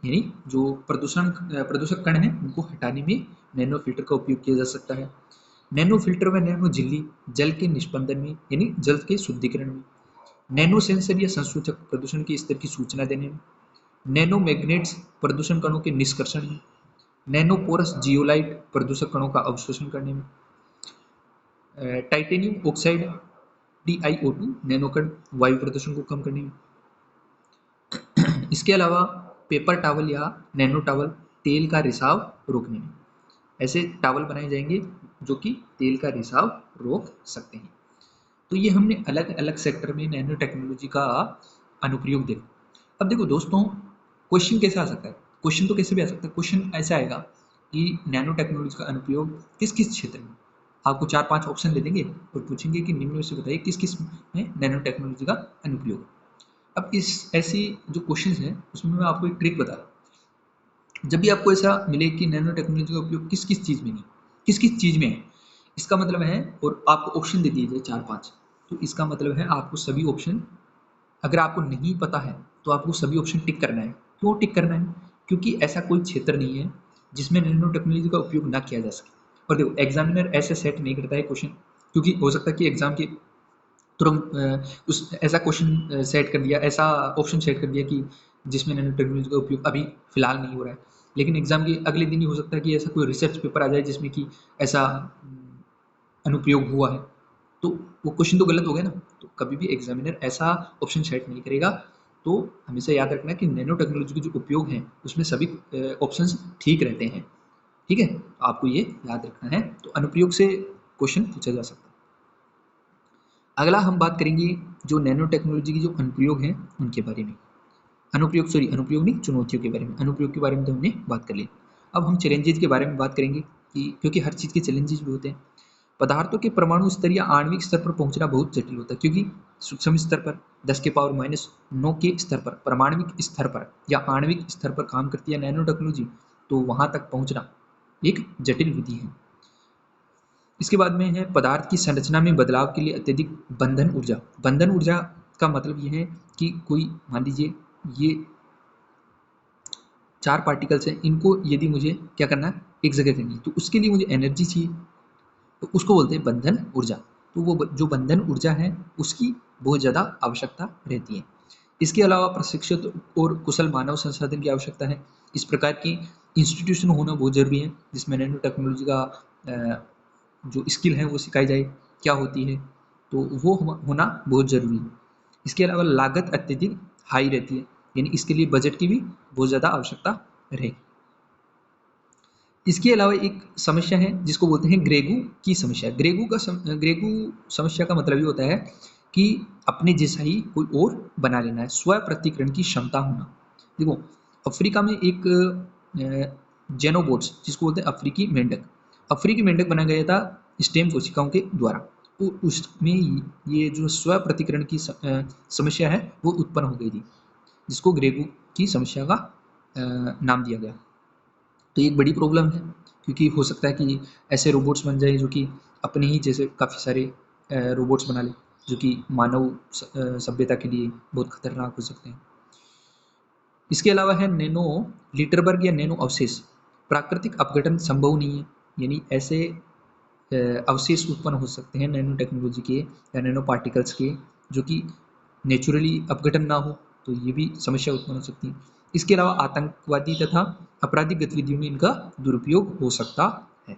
यानी जो प्रदूषक कण हैं उनको हटाने में नैनो फिल्टर का उपयोग किया जा सकता है। नैनो फिल्टर व नैनो झिल्ली जल के निस्पंदन में, यानी जल के शुद्धिकरण में। नैनो सेंसर या संसूचक प्रदूषण के स्तर की सूचना देने में। नैनो मैग्नेट्स प्रदूषण कणों के निष्कर्षण में। नैनो पोरस जियोलाइट प्रदूषक कणों का अवशोषण करने में। टाइटेनियम ऑक्साइड TiO2 नैनो कण वायु प्रदूषण को कम करने में। इसके अलावा पेपर टावल या नैनो टावल तेल का रिसाव रोकने में। ऐसे टावल बनाए जाएंगे जो कि तेल का रिसाव रोक सकते हैं। तो ये हमने अलग अलग सेक्टर में नैनो टेक्नोलॉजी का अनुप्रयोग देखा। अब देखो दोस्तों, क्वेश्चन कैसे आ सकता है, क्वेश्चन तो कैसे भी आ सकता है। क्वेश्चन ऐसा आएगा कि नैनो टेक्नोलॉजी का अनुप्रयोग किस किस क्षेत्र में, आपको 4-5 ऑप्शन दे देंगे और पूछेंगे कि निम्न में से बताइए किस किस में नैनो टेक्नोलॉजी का अनुप्रयोग। अब इस ऐसी जो क्वेश्चंस हैं उसमें मैं आपको एक ट्रिक बता रहा हूँ। जब भी आपको ऐसा मिले कि नैनो टेक्नोलॉजी का उपयोग किस किस चीज़ में नहीं, किस किस चीज़ में है, इसका मतलब है, और आपको ऑप्शन दे दिए जाए 4-5, तो इसका मतलब है आपको सभी ऑप्शन, अगर आपको नहीं पता है तो आपको सभी ऑप्शन टिक करना है। क्यों टिक करना है? क्योंकि ऐसा कोई क्षेत्र नहीं है जिसमें नैनो टेक्नोलॉजी का उपयोग ना किया जा सके। और देखो एग्जामिनर ऐसे सेट नहीं करता है क्वेश्चन, क्योंकि हो सकता है कि एग्जाम के तुरंत उस ऐसा क्वेश्चन सेट कर दिया, ऐसा ऑप्शन सेट कर दिया कि जिसमें नैनो टेक्नोलॉजी का उपयोग अभी फिलहाल नहीं हो रहा है, लेकिन एग्जाम के अगले दिन ही हो सकता है कि ऐसा कोई रिसर्च पेपर आ जाए जिसमें कि ऐसा अनुप्रयोग हुआ है, तो वो क्वेश्चन तो गलत हो गया ना। तो कभी भी एग्जामिनर ऐसा ऑप्शन सेट नहीं करेगा। तो हमेशा याद रखना कि नैनो टेक्नोलॉजी के जो उपयोग हैं उसमें सभी ऑप्शंस ठीक रहते हैं। ठीक है, तो आपको ये याद रखना है। तो अनुप्रयोग से क्वेश्चन पूछा जा सकता है। अगला हम बात करेंगे जो नैनो टेक्नोलॉजी की जो अनुप्रयोग हैं उनके बारे में। अनुप्रयोग नहीं, चुनौतियों के बारे में। अनुप्रयोग के बारे में तो हमने बात कर ली। अब हम चैलेंजेस के बारे में बात करेंगे कि क्योंकि हर चीज़ के चैलेंजेस भी होते हैं। पदार्थों के परमाणु स्तर या आणविक स्तर पर पहुंचना बहुत जटिल होता है, क्योंकि सूक्ष्म स्तर पर 10⁻⁹ के स्तर पर, परमाणविक स्तर पर या आणविक स्तर पर काम करती है नैनो टेक्नोलॉजी, तो वहां तक पहुंचना एक जटिल विधि है। इसके बाद में है पदार्थ की संरचना में बदलाव के लिए अत्यधिक बंधन ऊर्जा। बंधन ऊर्जा का मतलब ये है कि कोई, मान लीजिए ये 4 पार्टिकल्स हैं, इनको यदि मुझे क्या करना है, एक जगह करनी है, तो उसके लिए मुझे एनर्जी चाहिए, तो उसको बोलते हैं बंधन ऊर्जा। तो वो जो बंधन ऊर्जा है उसकी बहुत ज़्यादा आवश्यकता रहती है। इसके अलावा प्रशिक्षित और कुशल मानव संसाधन की आवश्यकता है। इस प्रकार की इंस्टीट्यूशन होना बहुत ज़रूरी है जिसमें नैनो टेक्नोलॉजी का जो स्किल है वो सिखाई जाए, क्या होती है, तो वो होना बहुत ज़रूरी है। इसके अलावा लागत अत्यधिक हाई रहती है, यानी इसके लिए बजट की भी बहुत ज़्यादा आवश्यकता रहेगी। इसके अलावा एक समस्या है जिसको बोलते हैं ग्रेगू की समस्या। ग्रेगू समस्या का मतलब ये होता है कि अपने जैसा ही कोई और बना लेना है, स्व प्रतिकरण की क्षमता होना। देखो अफ्रीका में एक जेनोबोट्स जिसको बोलते हैं अफ्रीकी मेंढक बनाया गया था स्टेम कोशिकाओं के द्वारा। तो उसमें ये जो स्व प्रतिकरण की समस्या है वो उत्पन्न हो गई थी, जिसको ग्रेगू की समस्या का नाम दिया गया। तो ये एक बड़ी प्रॉब्लम है, क्योंकि हो सकता है कि ऐसे रोबोट्स बन जाए जो कि अपने ही जैसे काफ़ी सारे रोबोट्स बना ले, जो कि मानव सभ्यता के लिए बहुत खतरनाक हो सकते हैं। इसके अलावा है नैनो लीटरबर्ग या नैनो अवशेष। प्राकृतिक अपघटन संभव नहीं है, यानी ऐसे अवशेष उत्पन्न हो सकते हैं नैनो टेक्नोलॉजी के या नैनो पार्टिकल्स के, जो कि नेचुरली अपघटन ना हो, तो ये भी समस्या उत्पन्न हो सकती है। इसके अलावा आतंकवादी तथा आपराधिक गतिविधियों में इनका दुरुपयोग हो सकता है।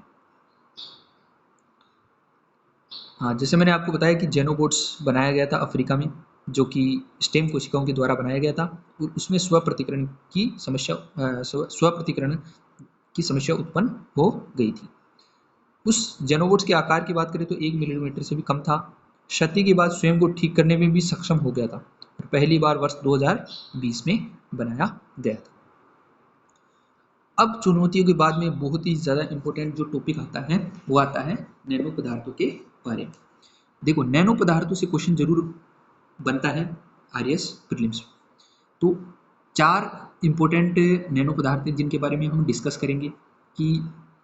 हाँ, जैसे मैंने आपको बताया कि जेनोबोट्स बनाया गया था अफ्रीका में, जो कि स्टेम कोशिकाओं के द्वारा बनाया गया था, और उसमें स्वप्रतिकरण की समस्या उत्पन्न हो गई थी। उस जेनोबोट्स के आकार की बात करें तो 1 मिलीमीटर से भी कम था। क्षति के बाद स्वयं को ठीक करने में भी सक्षम हो गया था और पहली बार वर्ष 2020 में बनाया गया था। अब चुनौतियों के बाद में बहुत ही ज़्यादा इंपॉर्टेंट जो टॉपिक आता है वो आता है नैनो पदार्थों के बारे में। देखो, नैनो पदार्थों से क्वेश्चन जरूर बनता है आरएएस प्रीलिम्स में। तो 4 इंपॉर्टेंट नैनो पदार्थ हैं जिनके बारे में हम डिस्कस करेंगे कि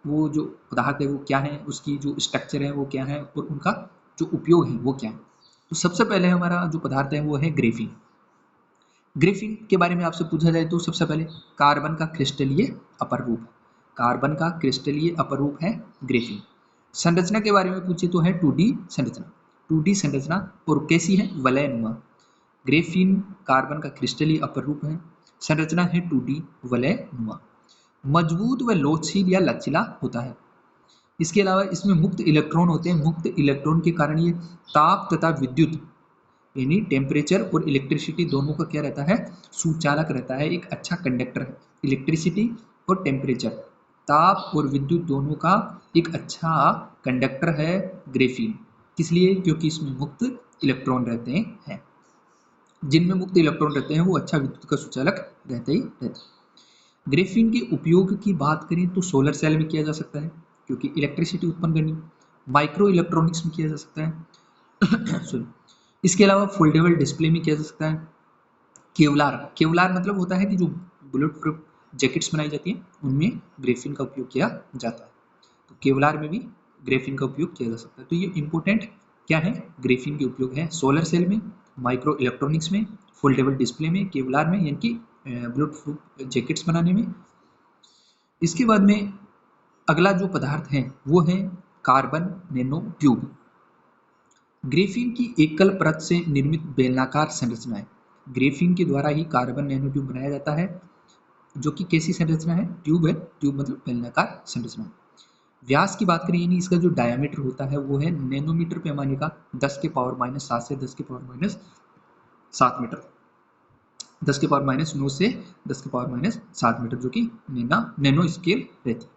वो जो पदार्थ है वो क्या है, उसकी जो स्ट्रक्चर है वो क्या है, और उनका जो उपयोग है वो क्या है। तो सबसे पहले हमारा जो पदार्थ है वो है ग्रेफीन। ग्रेफीन के बारे में आपसे पूछा जाए तो सबसे पहले कार्बन का क्रिस्टलीय अपर रूप है। कार्बन का क्रिस्टलीय अपर रूप है ग्रेफीन। संरचना के बारे में पूछे तो है 2D संरचना। 2D संरचना और कैसी है? वलयनुमा। ग्रेफीन कार्बन का क्रिस्टलीय अपर रूप है, संरचना है 2D वलयनुमा, मजबूत व लोचशील या लचीला होता है। इसके अलावा इसमें मुक्त इलेक्ट्रॉन होते हैं। मुक्त इलेक्ट्रॉन के कारण ये ताप तथा विद्युत यानी टेम्परेचर और इलेक्ट्रिसिटी दोनों का क्या रहता है? सुचालक रहता है, एक अच्छा कंडक्टर है। इलेक्ट्रिसिटी और टेम्परेचर, ताप और विद्युत दोनों का एक अच्छा कंडक्टर है ग्रेफीन। किस लिए? क्योंकि इसमें मुक्त इलेक्ट्रॉन रहते हैं। जिनमें मुक्त इलेक्ट्रॉन रहते हैं वो अच्छा विद्युत का सुचालक रहते ही रहता है। ग्रेफीन के उपयोग की बात करें तो सोलर सेल में किया जा सकता है क्योंकि इलेक्ट्रिसिटी उत्पन्न करनी। माइक्रो इलेक्ट्रॉनिक्स में किया जा सकता है इसके अलावा फोल्डेबल डिस्प्ले में किया जा सकता है। केवलार, केवलार मतलब होता है कि जो बुलेट प्रूफ जैकेट्स बनाई जाती हैं उनमें ग्रेफीन का उपयोग किया जाता है। तो केवलार में भी ग्रेफीन का उपयोग किया जा सकता है। तो ये इंपॉर्टेंट क्या है? ग्रेफीन के उपयोग है सोलर सेल में, माइक्रो इलेक्ट्रॉनिक्स में, फोल्डेबल डिस्प्ले में, केवलार में यानी कि बुलेट प्रूफ जैकेट्स बनाने में। इसके बाद में अगला जो पदार्थ है वो है कार्बन नैनो ट्यूब। ग्रेफीन की एकल परत से निर्मित बेलनाकार संरचना है। ग्रेफीन के द्वारा ही कार्बन नैनो ट्यूब बनाया जाता है, जो कि कैसी संरचना है? ट्यूब है। ट्यूब मतलब बेलनाकार संरचना। व्यास की बात करें यानी इसका जो डायमीटर होता है वो है नैनोमीटर पैमाने का 10⁻⁷ से 10⁻⁷ मीटर, 10⁻⁹ से 10⁻⁷ मीटर, जो कि नैनो स्केल रहती है।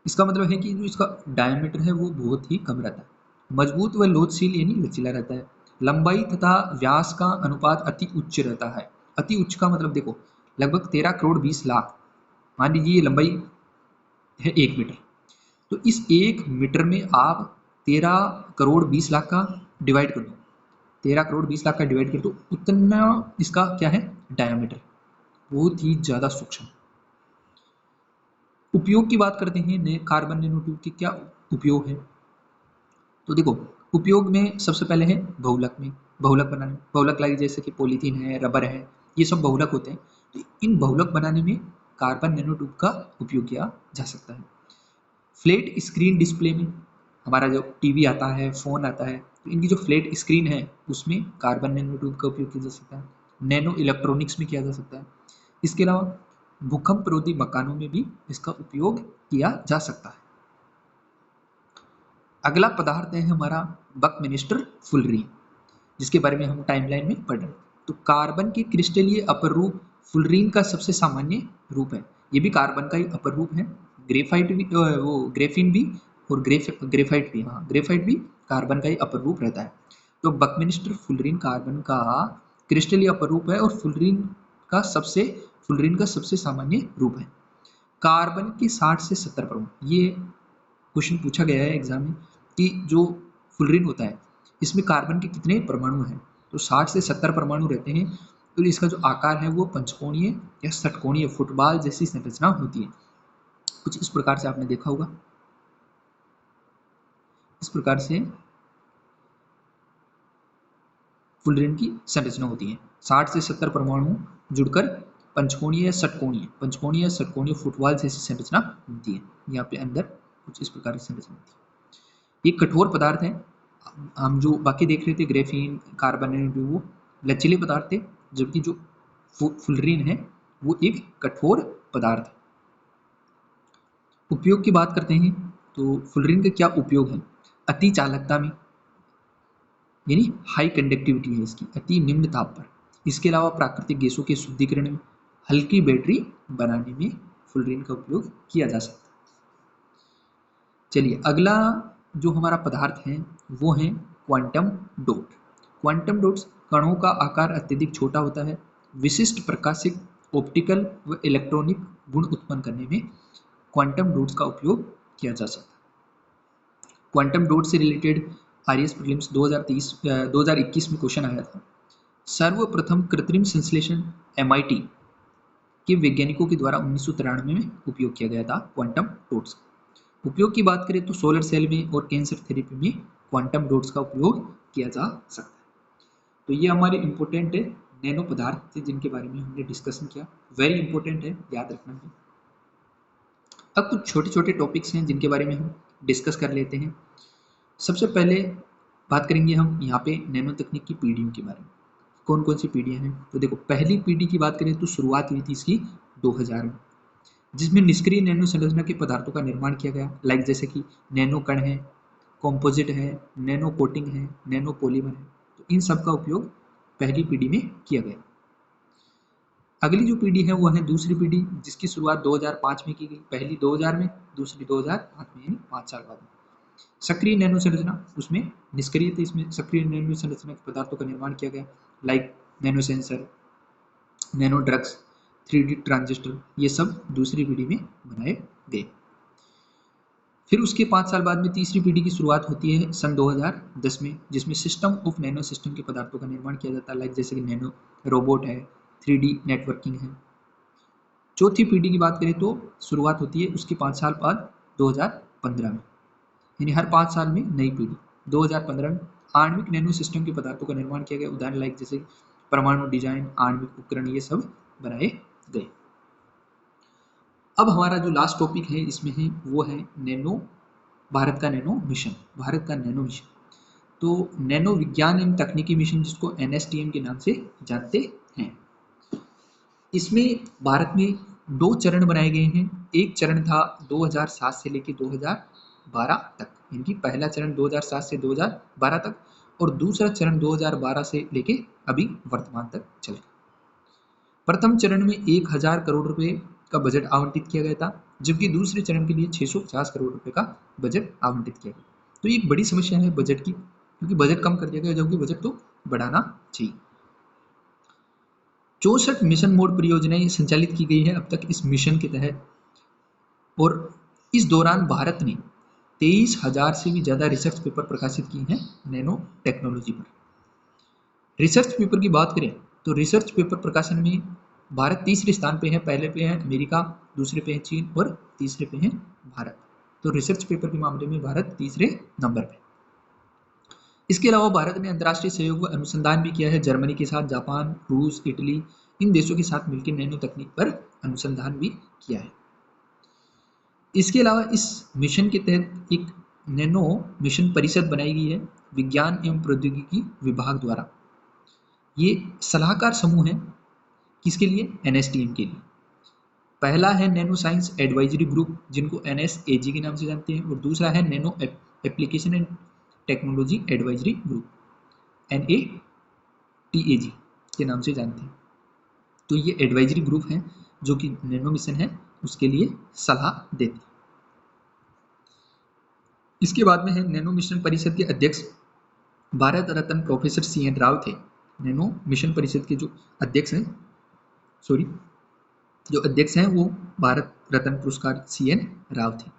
इसका मतलब है कि जो इसका डायमीटर है वो बहुत ही कम रहता है। मजबूत व लोचशील यानी लचीला रहता है। लंबाई तथा व्यास का अनुपात अति उच्च रहता है। अति उच्च का मतलब देखो लगभग 13 करोड़ 20 लाख, मान लीजिए ये लंबाई है 1 मीटर, तो इस 1 मीटर में आप 13 करोड़ 20 लाख का डिवाइड कर दो, 13 करोड़ 20 लाख का डिवाइड कर दो, उतना इसका क्या है? डायमीटर, बहुत ही ज्यादा सूक्ष्म। उपयोग की बात करते हैं कार्बन नैनो ट्यूब के क्या उपयोग है? तो देखो उपयोग में सबसे पहले है बहुलक में, बहुलक बनाने, बहुलक लाइक जैसे कि पॉलीथीन है, रबर है, ये सब बहुलक होते हैं। तो इन बहुलक बनाने में कार्बन नैनो ट्यूब का उपयोग किया जा सकता है। फ्लैट स्क्रीन डिस्प्ले में, हमारा जो टीवी आता है, फोन आता है, तो इनकी जो फ्लैट स्क्रीन है उसमें कार्बन नैनो ट्यूब का उपयोग किया जा सकता है। नैनो इलेक्ट्रॉनिक्स में किया जा सकता है। इसके अलावा भूकंप रोधी मकानों में भी इसका उपयोग किया जा सकता है। अगला पदार्थ है हमारा बकमिंस्टर फुलरीन, जिसके बारे में हम टाइमलाइन में पढ़ रहे हैं। तो कार्बन के क्रिस्टलीय अपर रूप फुलरीन का सबसे सामान्य रूप है। ये भी कार्बन का ही अपर रूप है। ग्रेफाइट भी वो ग्रेफीन भी और ग्रेफाइट भी, हाँ ग्रेफाइट भी कार्बन का ही अपर रूप रहता है। तो बकमिंस्टर फुलरीन कार्बन का क्रिस्टलीय अपर रूप है और फुलरीन का सबसे सामान्य रूप है। कार्बन के 60 से 70 परमाणु, ये क्वेश्चन पूछा गया है एग्जाम में कि जो फुलरीन होता है इसमें कार्बन के कितने परमाणु हैं? तो 60 से 70 परमाणु रहते हैं। तो इसका जो आकार है वो पंचकोणीय या षटकोणीय फुटबॉल जैसी संरचना होती है। कुछ इस प्रकार से आपने देखा होगा, इस प्रकार से फुलरीन की संरचना होती है। 60 से 70 परमाणु जुड़कर पंचकोणीय या षटकोणीय फुटबॉल जैसी संरचना होती है। यहाँ पे अंदर कुछ इस प्रकार की संरचना होती है। एक कठोर पदार्थ है। हम जो बाकी देख रहे थे ग्रेफीन, कार्बन नैनोट्यूब, वो लचीले पदार्थ थे, जबकि जो फुलरीन है वो एक कठोर पदार्थ है। उपयोग की बात करते हैं तो फुलरीन का क्या उपयोग है? अति चालकता में, यानी हाई कंडक्टिविटी है इसकी, अति निम्न ताप पर। इसके अलावा प्राकृतिक गैसों के शुद्धिकरण में, हल्की बैटरी बनाने में फुलरीन का उपयोग किया जा सकता है। चलिए अगला जो हमारा पदार्थ है वो है क्वांटम डॉट। क्वांटम डॉट्स कणों का आकार अत्यधिक छोटा होता है। विशिष्ट प्रकाशिक, ऑप्टिकल व इलेक्ट्रॉनिक गुण उत्पन्न करने में क्वांटम डॉट्स का उपयोग किया जा सकता है। क्वांटम डॉट से रिलेटेड आरएस प्रीलिम्स 2021 में क्वेश्चन आया था। सर्वप्रथम कृत्रिम संश्लेषण MIT के वैज्ञानिकों के द्वारा 1993 में उपयोग किया गया था क्वांटम डॉट्स का। उपयोग की बात करें तो सोलर सेल में और कैंसर थेरेपी में क्वांटम डॉट्स का उपयोग किया जा सकता है। तो ये हमारे इंपॉर्टेंट है नैनो पदार्थ थे जिनके बारे में हमने डिस्कशन किया, वेरी इंपॉर्टेंट है, याद रखना है। अब कुछ छोटे छोटे टॉपिक्स हैं जिनके बारे में हम डिस्कस कर लेते हैं। सबसे पहले बात करेंगे हम यहाँ पे नैनो तकनीक की पीढ़ियों के बारे में। कौन कौन सी पीढ़ियाँ हैं? तो देखो, पहली पीढ़ी की बात करें तो शुरुआत हुई थी इसकी 2000 में, जिसमें निष्क्रिय नैनो संरचना के पदार्थों का निर्माण किया गया, लाइक जैसे कि नैनो कण है, कॉम्पोजिट है, नैनो कोटिंग है, नैनो पॉलीमर है। तो इन सब का उपयोग पहली पीढ़ी में किया गया। अगली जो पीढ़ी है वो है दूसरी पीढ़ी, जिसकी शुरुआत 2005 में की गई। पहली 2000 में, दूसरी 2005 में, यानी 5 साल बाद में। सक्रिय नैनो संरचना, उसमें निष्क्रिय थे, इसमें सक्रिय नैनो संरचना के पदार्थों का निर्माण किया गया, like nano sensor, nano drugs, 3D transistor, ये सब दूसरी पीढ़ी में बनाए गए। फिर उसके 5 साल बाद में तीसरी पीढ़ी की शुरुआत होती है सन 2010 में, जिसमें सिस्टम ऑफ नैनो सिस्टम के पदार्थों का निर्माण किया जाता है, लाइक जैसे कि नैनो रोबोट है, 3D नेटवर्किंग है। चौथी पीढ़ी की बात करें तो शुरुआत होती है उसके 5 साल बाद 2015 में, यानी हर 5 साल में नई पीढ़ी। 2015 में आणविक नैनो सिस्टम के पदार्थों का निर्माण किया गया, उदाहरण लाइक जैसे परमाणु डिजाइन, आणविक उपकरण, ये सब बनाए गए। अब हमारा जो लास्ट टॉपिक है इसमें है वो है नैनो, भारत का नैनो मिशन। भारत का नैनो मिशन तो नैनो विज्ञान एवं तकनीकी मिशन, जिसको NSTM के नाम से जानते हैं। इसमें भारत में 2 चरण बनाए गए हैं। एक चरण था 2007 से लेकर 2012 तक, इनकी पहला चरण 2007 से 2012 तक, और दूसरा चरण 2012 से लेके अभी वर्तमान तक चल रहा है। प्रथम चरण में 1000 करोड़ रुपए का बजट आवंटित किया गया था, जबकि दूसरे चरण के लिए 650 करोड़ रुपए का बजट आवंटित किया गया। तो ये एक बड़ी समस्या है बजट की, क्योंकि बजट कम कर दिया गया, जबकि बजट तो बढ़ाना चाहिए। 64 मिशन मोड परियोजनाएं संचालित की गई है अब तक इस मिशन के तहत, और इस दौरान भारत ने 23,000 से भी ज्यादा रिसर्च पेपर प्रकाशित किए हैं नैनो टेक्नोलॉजी पर। रिसर्च पेपर की बात करें तो रिसर्च पेपर प्रकाशन में भारत तीसरे स्थान पे है। पहले पे है अमेरिका, दूसरे पे है चीन और तीसरे पे है भारत। तो रिसर्च पेपर के मामले में भारत तीसरे नंबर पे। इसके अलावा भारत ने अंतर्राष्ट्रीय सहयोग व अनुसंधान भी किया है जर्मनी के साथ, जापान, रूस, इटली, इन देशों के साथ मिलकर नैनो तकनीक पर अनुसंधान भी किया है। इसके अलावा इस मिशन के तहत एक नैनो मिशन परिषद बनाई गई है विज्ञान एवं प्रौद्योगिकी विभाग द्वारा। ये सलाहकार समूह है किसके लिए? NSTM के लिए। पहला है नैनो साइंस एडवाइजरी ग्रुप, जिनको NSAG के नाम से जानते हैं, और दूसरा है nano application and technology advisory group, NATAG के नाम से जानते हैं। तो ये एडवाइजरी ग्रुप है जो कि नैनो मिशन है उसके लिए सलाह देते हैं। इसके बाद में है नैनो मिशन परिषद के अध्यक्ष भारत रत्न प्रोफेसर CN राव थे। नैनो मिशन परिषद के जो अध्यक्ष हैं, जो अध्यक्ष हैं वो भारत रत्न पुरस्कार CN राव थे।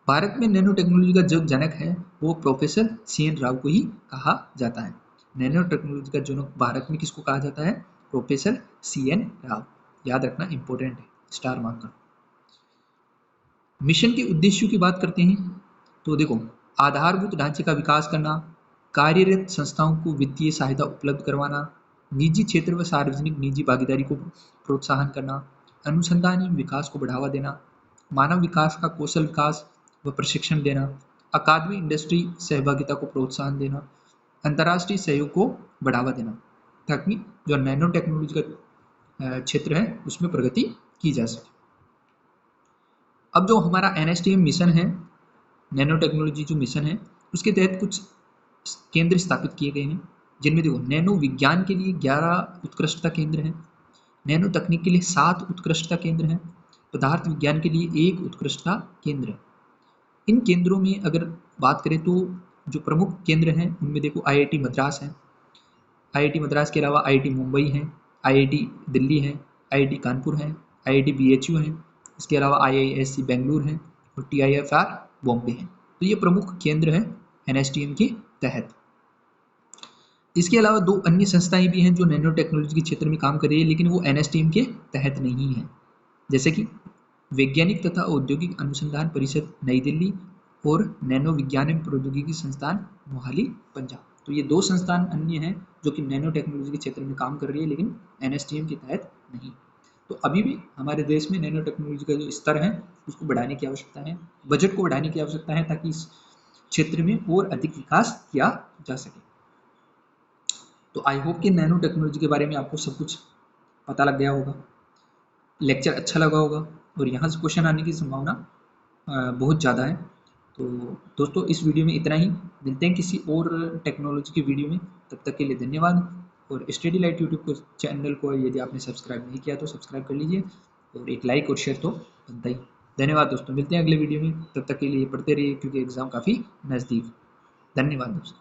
भारत में नैनो टेक्नोलॉजी का जो जनक है वो प्रोफेसर CN राव को ही कहा जाता है। नैनो टेक्नोलॉजी का जनक भारत में किसको कहा जाता है? Professor CN Rao. याद रखना, इंपॉर्टेंट है, स्टार मार्क करो। मिशन के उद्देश्यों की बात करते हैं तो देखो, आधारभूत ढांचे का विकास करना, कार्यरत संस्थाओं को वित्तीय सहायता उपलब्ध करवाना, निजी क्षेत्र व सार्वजनिक निजी भागीदारी को प्रोत्साहन करना, अनुसंधान एवं विकास को बढ़ावा देना, मानव विकास का कौशल विकास व प्रशिक्षण देना, अकादमी इंडस्ट्री सहभागिता को प्रोत्साहन देना, अंतर्राष्ट्रीय सहयोग को बढ़ावा देना, ताकि जो नैनो टेक्नोलॉजी का क्षेत्र है उसमें प्रगति की जा सके। अब जो हमारा NSTM मिशन है, नैनो टेक्नोलॉजी जो मिशन है, उसके तहत कुछ केंद्र स्थापित किए गए हैं, जिनमें देखो नैनो विज्ञान के लिए 11 उत्कृष्टता केंद्र हैं, नैनो तकनीक के लिए 7 उत्कृष्टता केंद्र हैं, पदार्थ विज्ञान के लिए 1 उत्कृष्टता केंद्र है। इन केंद्रों में अगर बात करें तो जो प्रमुख केंद्र हैं उनमें देखो IIT मद्रास है, IIT मद्रास के अलावा IIT मुंबई है, IIT दिल्ली है, IIT कानपुर है, IIT BHU है, इसके अलावा IISc बेंगलुरु है और TIFR बॉम्बे है। तो ये प्रमुख केंद्र हैं NSTM के तहत। इसके अलावा 2 अन्य संस्थाएं भी हैं जो नैनो टेक्नोलॉजी के क्षेत्र में काम कर रही है, लेकिन वो NSTM के तहत नहीं है, जैसे कि वैज्ञानिक तथा औद्योगिक अनुसंधान परिषद नई दिल्ली और नैनो विज्ञान एवं प्रौद्योगिकी संस्थान मोहाली पंजाब। तो ये 2 संस्थान अन्य हैं जो कि नैनो टेक्नोलॉजी के क्षेत्र में काम कर रही है, लेकिन NSTM के तहत नहीं। तो अभी भी हमारे देश में नैनो टेक्नोलॉजी का जो स्तर है उसको बढ़ाने की आवश्यकता है, बजट को बढ़ाने की आवश्यकता है, ताकि इस क्षेत्र में और अधिक विकास किया जा सके। तो आई होप कि नैनो टेक्नोलॉजी के बारे में आपको सब कुछ पता लग गया होगा, लेक्चर अच्छा लगा होगा और यहाँ से क्वेश्चन आने की संभावना बहुत ज़्यादा है। तो दोस्तों इस वीडियो में इतना ही, मिलते हैं किसी और टेक्नोलॉजी की वीडियो में, तब तक के लिए धन्यवाद। और स्टडी लाइट यूट्यूब चैनल को यदि आपने सब्सक्राइब नहीं किया तो सब्सक्राइब कर लीजिए, और एक लाइक और शेयर तो बनता ही। धन्यवाद दोस्तों, मिलते हैं अगले वीडियो में, तब तक के लिए पढ़ते रहिए क्योंकि एग्ज़ाम काफ़ी नज़दीक। धन्यवाद दोस्तों।